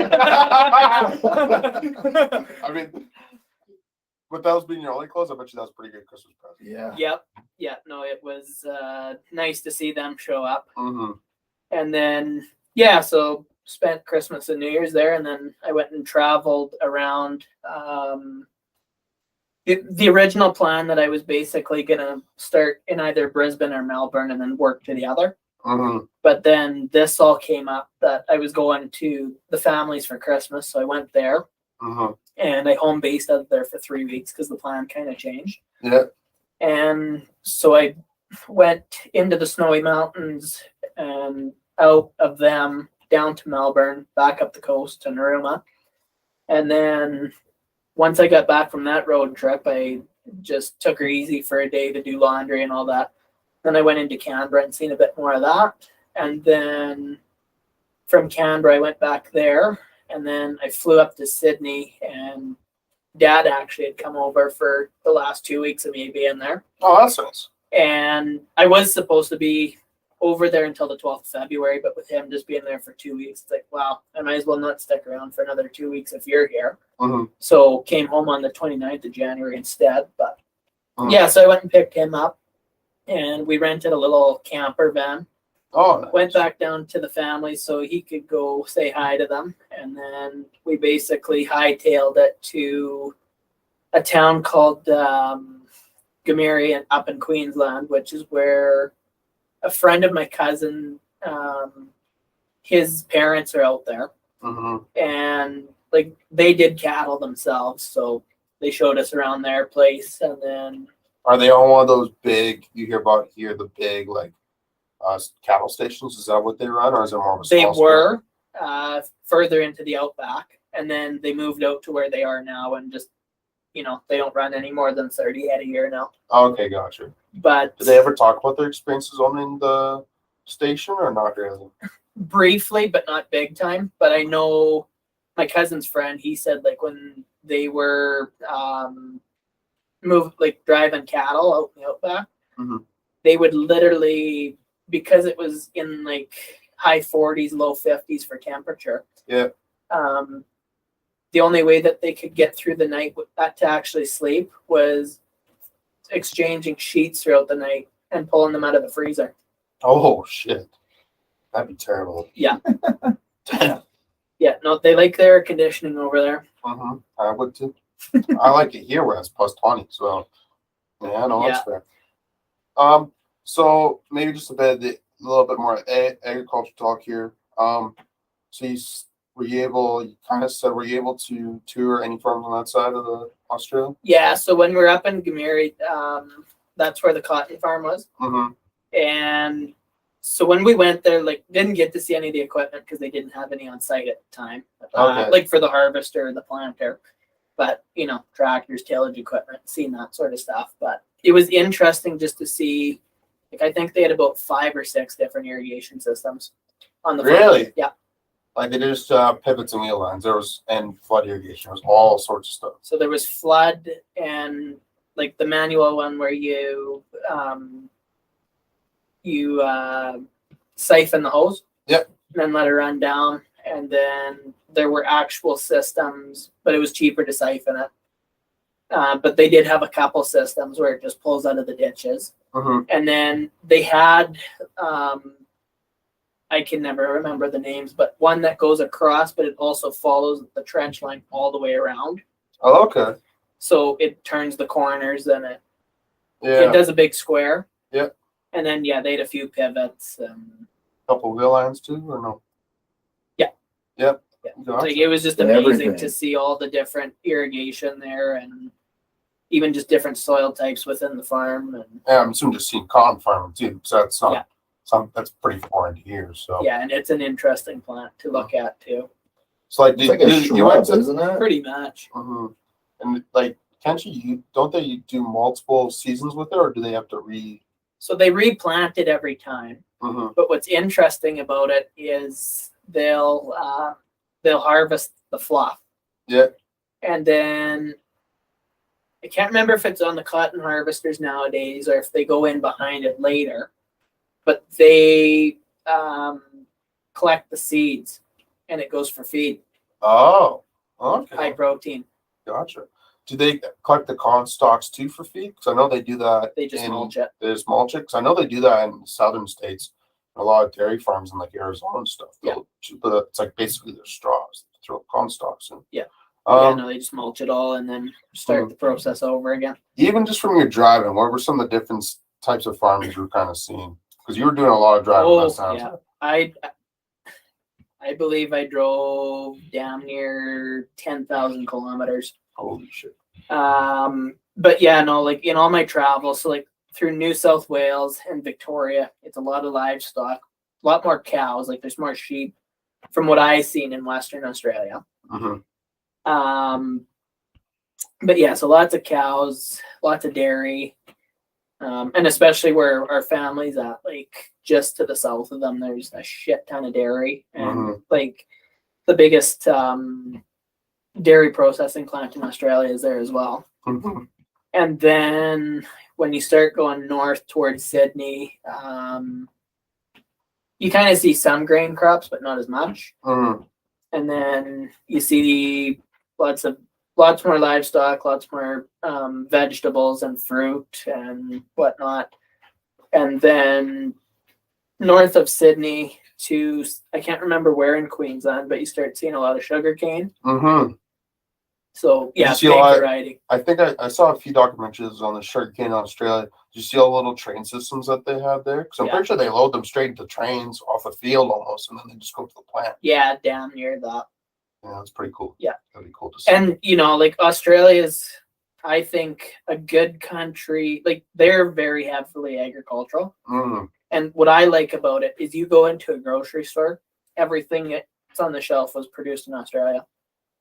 mean, with those being your only clothes, I bet you that was a pretty good Christmas present. Yeah. Yep. Yeah, no, it was nice to see them show up. Mm-hmm. And then, yeah, so spent Christmas and New Year's there. And then I went and traveled around. The original plan that I was basically going to start in either Brisbane or Melbourne and then work to the other. Mm-hmm. But then this all came up that I was going to the families for Christmas. So I went there Mm-hmm. and I home based out there for 3 weeks because the plan kind of changed. Yeah. And so I went into the snowy mountains and out of them down to Melbourne, back up the coast to Narooma. And then once I got back from that road trip, I just took her easy for a day to do laundry and all that. Then I went into Canberra and seen a bit more of that. And then from Canberra, I went back there. And then I flew up to Sydney, and Dad actually had come over for the last 2 weeks of me being there. Oh, that's nice. And I was supposed to be over there until the 12th of February, but with him just being there for 2 weeks, it's like, wow, I might as well not stick around for another 2 weeks if you're here. Mm-hmm. So came home on the 29th of January instead. But Mhm. yeah, so I went and picked him up. and we rented a little camper van. Oh, nice. Went back down to the family so he could go say hi to them, and then we basically hightailed it to a town called Gameri up in Queensland, which is where a friend of my cousin, his parents are out there, and like they did cattle themselves, so they showed us around their place, and then. Are they on one of those big? You hear about here the big like cattle stations? Is that what they run, or is it more of a small They were further into the outback, and then they moved out to where they are now, and just they don't run any more than 30 head a year now. Okay, gotcha. But did they ever talk about their experiences owning the station, or not really? Briefly, but not big time. But I know my cousin's friend. He said like when they were driving cattle out in the outback, they would literally, because it was in like high 40s, low 50s for temperature. Yeah. The only way that they could get through the night to actually sleep was exchanging sheets throughout the night and pulling them out of the freezer. Oh shit, that'd be terrible. Yeah. Yeah. No, they like their air conditioning over there. I would too. I like it here where it's plus 20. So yeah, no, that's fair. So maybe just a little bit more agriculture talk here. So were you able to tour any farms on that side of the Australia? Yeah, so when we're up in Gameri, that's where the cotton farm was. And so when we went there, like didn't get to see any of the equipment because they didn't have any on site at the time. Like for the harvester, the planter, but tractors, tillage equipment, seeing that sort of stuff. But it was interesting just to see. Like I think they had about 5 or 6 different irrigation systems on the farm. Really? Yeah. Like they just pivots and wheel lines. And flood irrigation. It was all sorts of stuff. So there was flood and like the manual one where you siphon the hose. Yep. And then let it run down. And then there were actual systems, but it was cheaper to siphon it. But they did have a couple systems where it just pulls out of the ditches. And then they had, I can never remember the names, but one that goes across, but it also follows the trench line all the way around. Oh, okay. So it turns the corners and it Yeah. does a big square. Yep. And then they had a few pivots. Couple wheel lines too, or no? Yeah. Yep. Yeah. Gotcha. Like it was just amazing to see all the different irrigation there and even just different soil types within the farm. And yeah, I'm assuming just seeing cotton farming too, so that's not that's pretty foreign to hear. So yeah, and it's an interesting plant to look at too. So like, It's like a shrub, isn't it? Pretty much. And like, don't they do multiple seasons with it, or do they have to So they replant it every time. But what's interesting about it is they'll harvest the fluff. Yeah. And then I can't remember if it's on the cotton harvesters nowadays or if they go in behind it later, but they collect the seeds and it goes for feed. Oh, okay. High protein. Gotcha. Do they collect the corn stalks too for feed? Because I know they do that. They just mulch it. They just mulch it. Because I know they do that in the southern states. A lot of dairy farms in like Arizona and stuff. Yeah. It's like basically their straws. They throw corn stalks in. Yeah. No, they just mulch it all and then start the process over again. Even just from your driving, what were some of the different types of farmers you were kind of seeing? Because you were doing a lot of driving last time. Yeah. I believe I drove damn near 10,000 kilometers. Holy shit. But yeah, no, like in all my travels, so like through New South Wales and Victoria, it's a lot of livestock, a lot more cows. Like there's more sheep from what I've seen in Western Australia. But yeah, so lots of cows, lots of dairy, and especially where our family's at, like just to the south of them, there's a shit ton of dairy, and like the biggest dairy processing plant in Australia is there as well. And then when you start going north towards Sydney, you kind of see some grain crops, but not as much. And then you see lots more livestock, lots more vegetables and fruit and whatnot. and then north of Sydney to, I can't remember where in Queensland, but you start seeing a lot of sugarcane. Mm-hmm. So yeah, see big a lot- variety. I think I saw a few documentaries on the sugarcane in Australia. Did you see all the little train systems that they had there? Because I'm Yeah. pretty sure they load them straight into trains off a field almost, and then they just go to the plant. Yeah, damn near that. Yeah, that's pretty cool. Yeah. That'd be cool to see. And you know, like Australia's, I think, a good country. Like they're very heavily agricultural. Mm. And what I like about it is you go into a grocery store, everything that's on the shelf was produced in Australia.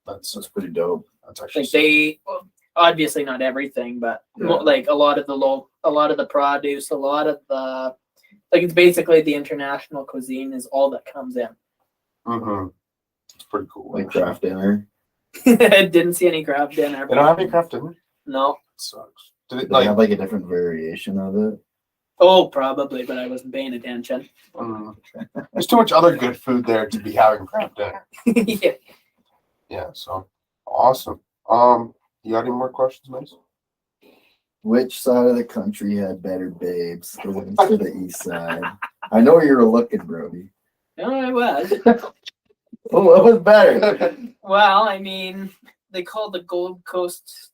That's pretty dope. that's actually Like they, obviously not everything, but like a lot of the produce, a lot of the, like it's basically the international cuisine is all that comes in. Mm-hmm. It's pretty cool. Like craft dinner. Didn't see any crab dinner. They don't have any craft dinner. No. It sucks. Did it They have like a different variation of it. Oh, probably, but I wasn't paying attention. There's too much other good food there to be having craft dinner. Yeah. Yeah, so awesome. You got any more questions, Mason? Which side of the country had better babes, the west or the east side? I know you were looking, Brody. No, I was. Oh, what was better? Well, I mean, they call the Gold Coast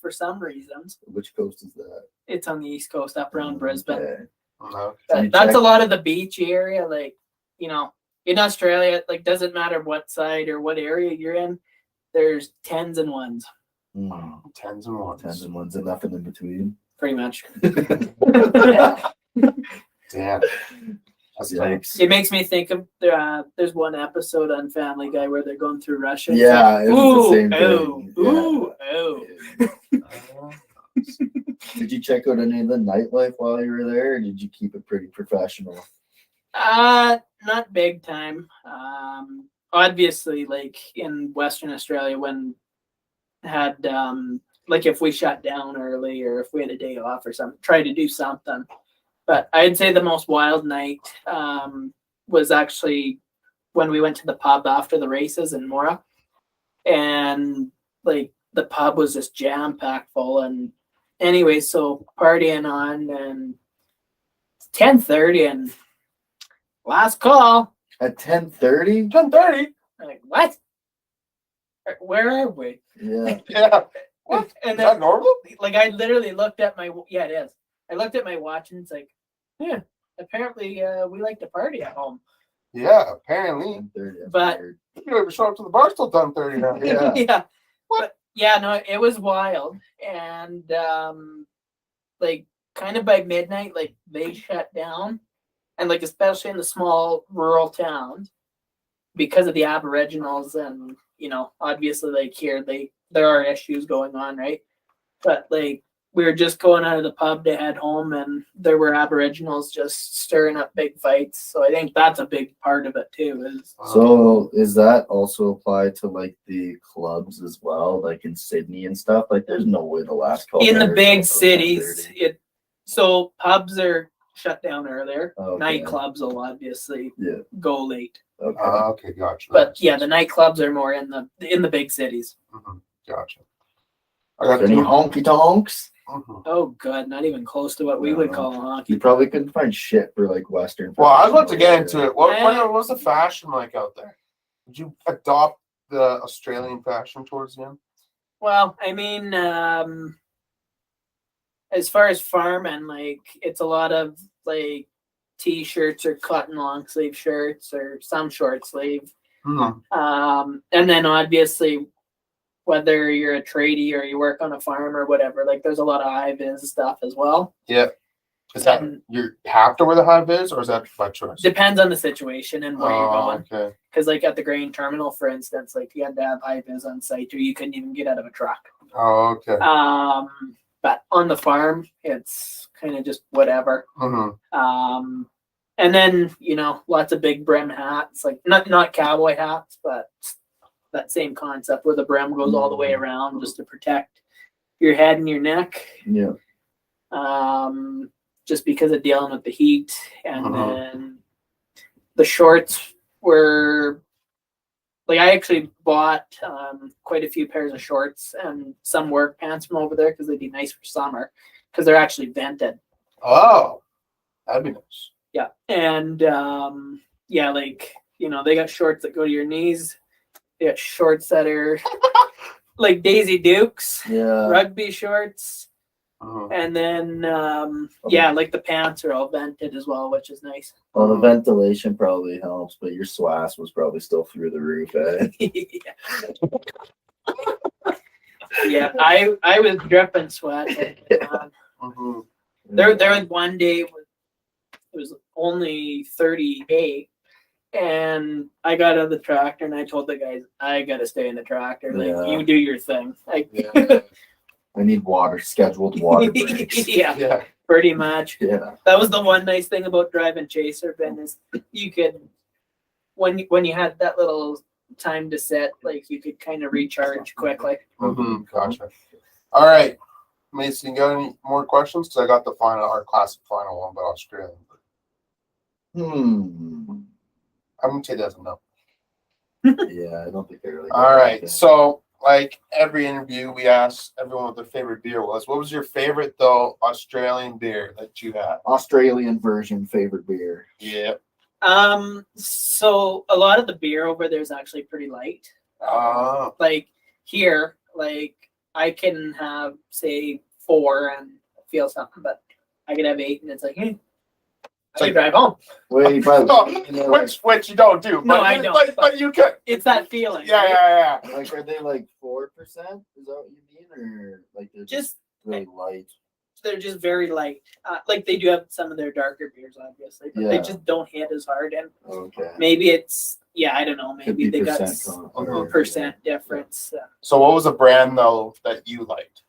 for some reasons. Which coast is that? It's on the East Coast, up around Brisbane. Okay. No. That's a lot of the beachy area. Like, you know, in Australia, like doesn't matter what side or what area you're in, there's tens and ones, Mm. Tens and ones. Tens and ones and nothing in between. pretty much. Damn. That's tough. Yikes. It makes me think of there's one episode on Family Guy where they're going through Russia. Yeah, it was the same ooh, thing. ooh. Did you check out any of the nightlife while you were there, or did you keep it pretty professional? Not big time. Obviously, like in Western Australia, when had like if we shut down early or if we had a day off or something, try to do something. But I'd say the most wild night was actually when we went to the pub after the races in Mora, and like the pub was just jam packed full. And anyway, so partying on, and 10:30 and last call. At 10:30? 10:30. I'm like, what? Where are we? Yeah. Yeah. What? And Is that then, normal? like, I literally looked at my, yeah, it is. I looked at my watch and it's like, yeah, apparently we like to party at home. Yeah, apparently. 10:30. that's But- weird. You don't even show up to the bar till 10:30 now. Yeah. Yeah. But yeah, no, it was wild. And like kind of by midnight, like they shut down. And like especially in the small rural towns, because of the Aboriginals and, you know, obviously like here there are issues going on, right? But like we were just going out of the pub to head home and there were Aboriginals just stirring up big fights. So I think that's a big part of it too. Is So is that also applied to like the clubs as well, like in Sydney and stuff? Like there's no way the last call in the there big is till cities, 10:30. so pubs are shut down earlier. Okay. Nightclubs will obviously Yeah. go late. Okay. Okay, gotcha. But yeah, the nightclubs are more in the big cities. Gotcha. I got Any two. honky tonks? Oh god, not even close to what we would call a hockey. You probably couldn't find shit for like Western. Well, I was about to fashion get into it. What Yeah. was the fashion like out there? Did you adopt the Australian fashion towards the end? Well, I mean, as far as farming, like it's a lot of like t-shirts or cotton long sleeve shirts or some short sleeve. And then obviously whether you're a tradie or you work on a farm or whatever, like there's a lot of high vis stuff as well. Yeah. Is that And- you have to wear the high vis, or is that by choice? Depends on the situation and where you're going. Okay. Because like at the grain terminal, for instance, like you had to have high vis on site or you couldn't even get out of a truck. Oh, okay. But on the farm, it's kind of just whatever. And then, you know, lots of big brim hats, like not cowboy hats, but that same concept where the brim goes all the way around just to protect your head and your neck. Yeah. Just because of dealing with the heat. And then the shorts were like, I actually bought quite a few pairs of shorts and some work pants from over there because they'd be nice for summer because they're actually vented. Oh. That'd be nice. Yeah, and yeah, like they got shorts that go to your knees. They got shorts that are like Daisy Dukes, Yeah. rugby shorts, and then yeah, like the pants are all vented as well, which is nice. Well, the ventilation probably helps, but your swass was probably still through the roof, eh? Yeah, I was dripping sweat. There was one day it was only 38, and I got out of the tractor and I told the guys I gotta stay in the tractor. Like you do your thing. Like I need scheduled water breaks. yeah, pretty much. Yeah. That was the one nice thing about driving Chaser, Ben, is you could when you had that little time to sit, like you could kind of recharge quickly. Gotcha. All right, Mason, you got any more questions? Because I got our classic final one about Australia. I'm gonna take that as a no. Yeah, I don't think they really. All right, so like every interview, we ask everyone what their favorite beer was. What was your favorite though Australian beer that you had? Australian version favorite beer. Yeah. So a lot of the beer over there is actually pretty light. Like here, like I can have say 4 and feel something, but I could have 8 and it's like, hey, I can drive home. Well, you probably, which you don't do. No, but, I don't. But you could. It's that feeling. Yeah. Like, are they like 4%? Is that what you mean, or like they're just really light? They're just very light. Like they do have some of their darker beers, obviously, but they just don't hit as hard. And maybe it's I don't know. Maybe they got a percent difference. So what was a brand though that you liked?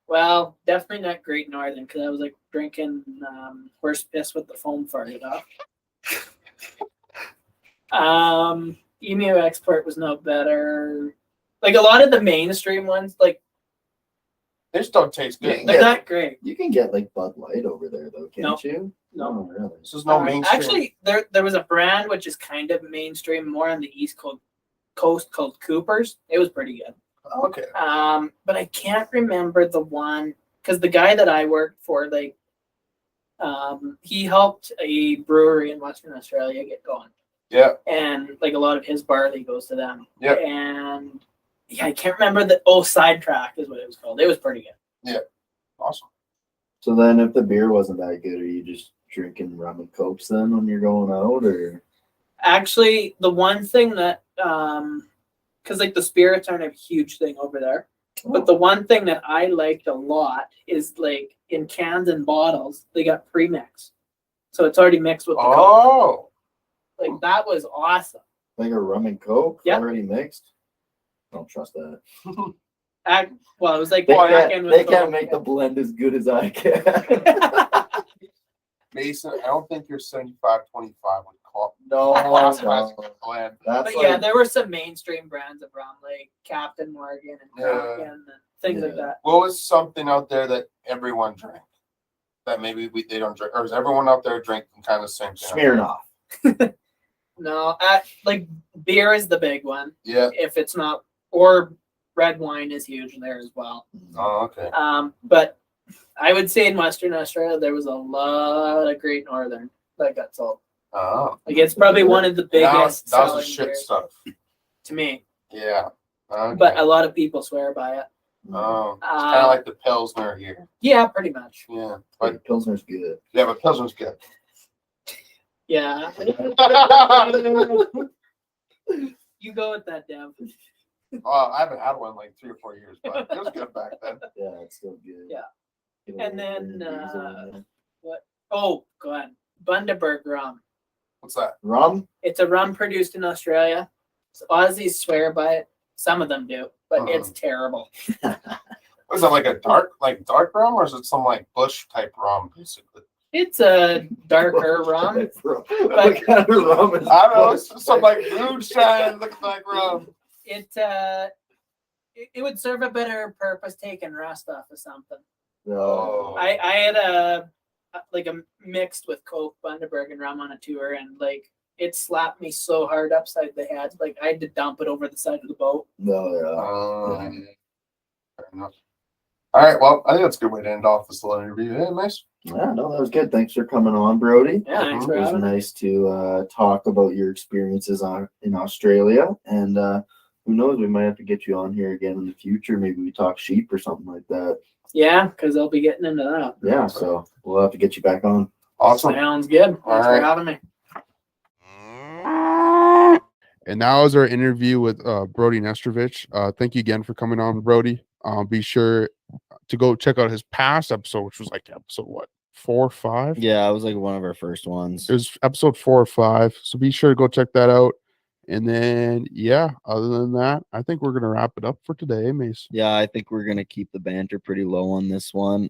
Well, definitely not Great Northern because I was like drinking horse piss with the foam farted off. Emu Export was no better. Like a lot of the mainstream ones, like they just don't taste good. They're not great. You can get like Bud Light over there though, can't you? No, really. This is no mainstream. Actually, there was a brand which is kind of mainstream, more on the East Coast called Cooper's. It was pretty good. Okay. But I can't remember the one because the guy that I worked for, like, he helped a brewery in Western Australia get going. Yeah. And like a lot of his barley goes to them. Yeah. And I can't remember Sidetrack is what it was called. It was pretty good. Yeah. Awesome. So then, if the beer wasn't that good, are you just drinking rum and cokes then when you're going out, or? Actually, the one thing that because like the spirits aren't a huge thing over there, but the one thing that I liked a lot is like in cans and bottles they got pre-mix, so it's already mixed with the Coke. Like that was awesome. Like a rum and coke already mixed. I don't trust that. Well, it was like they can't make the blend as good as I can. Mason, I don't think your 75-25 would call. No. Blend. But there were some mainstream brands of rum, like Captain Morgan and Kraken and things like that. What was something out there that everyone drank that maybe they don't drink, or is everyone out there drinking kind of the same thing? Smirnoff. No, like beer is the big one. Yeah. If it's not, or red wine is huge there as well. Oh, okay. But I would say in Western Australia there was a lot of Great Northern that got sold. Oh. Like it's probably one of the biggest. That was the shit stuff. To me. Yeah. Okay. But a lot of people swear by it. Oh. It's kind of like the Pilsner here. Yeah, pretty much. Yeah. But Pilsner's good. Yeah, but Pilsner's good. Yeah. You go with that, Dev. I haven't had one in like 3 or 4 years, but it was good back then. Yeah, it's still good. Yeah. And then what? Oh, go ahead. Bundaberg rum. What's that? Rum? It's a rum produced in Australia. So Aussies swear by it. Some of them do, but it's terrible. Was it like a dark rum, or is it some like bush type rum, basically? It's a darker rum. What kind of rum is I don't know. It's some like moonshine looking like rum. It would serve a better purpose taking rust off of something. No. I had a mixed with Coke, Bundaberg, and rum on a tour, and like it slapped me so hard upside the head, like I had to dump it over the side of the boat. No, Fair enough. All right. Well, I think that's a good way to end off this little interview. Yeah, nice. Yeah, no, that was good. Thanks for coming on, Brody. Yeah, thanks It for was having me. nice to talk about your experiences in Australia, and who knows, we might have to get you on here again in the future. Maybe we talk sheep or something like that. Yeah, because I'll be getting into that. Yeah, so we'll have to get you back on. Awesome. Sounds good. Thanks All for right. having me. And that was our interview with Brody Nestrovich. Thank you again for coming on, Brody. Be sure to go check out his past episode, which was like episode what, 4 or 5? Yeah, it was like one of our first ones. It was episode 4 or 5. So be sure to go check that out. And then yeah, other than that, I think we're gonna wrap it up for today, Mace. Yeah, I think we're gonna keep the banter pretty low on this one.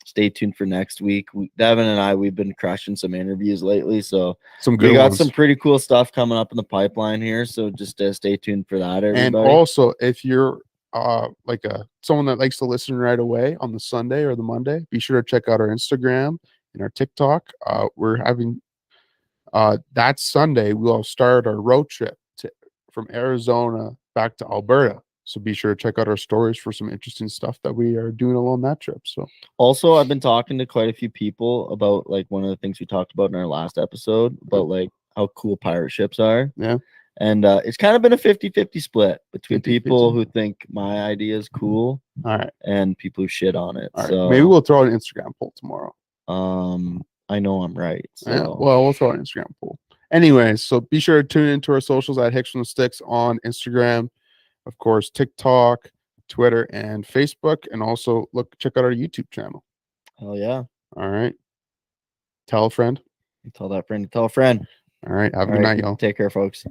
Stay tuned for next week. Devin and I, we've been crushing some interviews lately, so Some good we got ones. some pretty cool stuff coming up in the pipeline here. So just stay tuned for that, everybody. And also, if you're like someone that likes to listen right away on the Sunday or the Monday, be sure to check out our Instagram and our TikTok. We're having that Sunday we'll start our road trip from Arizona back to Alberta. So be sure to check out our stories for some interesting stuff that we are doing along that trip. So also, I've been talking to quite a few people about like one of the things we talked about in our last episode about like how cool pirate ships are. Yeah. And it's kind of been a 50-50 split between 50-50. people who think my idea is cool all right. and people who shit on it. All right. So Maybe we'll throw an Instagram poll tomorrow. I know I'm right. So Yeah, well, we'll throw an Instagram poll. Anyways, so be sure to tune into our socials at Hicks from the Sticks on Instagram, of course, TikTok, Twitter, and Facebook. And also check out our YouTube channel. hell yeah. All right. Tell a friend. Tell that friend to tell a friend. All right. Have a All good right, night, y'all. Take care, folks.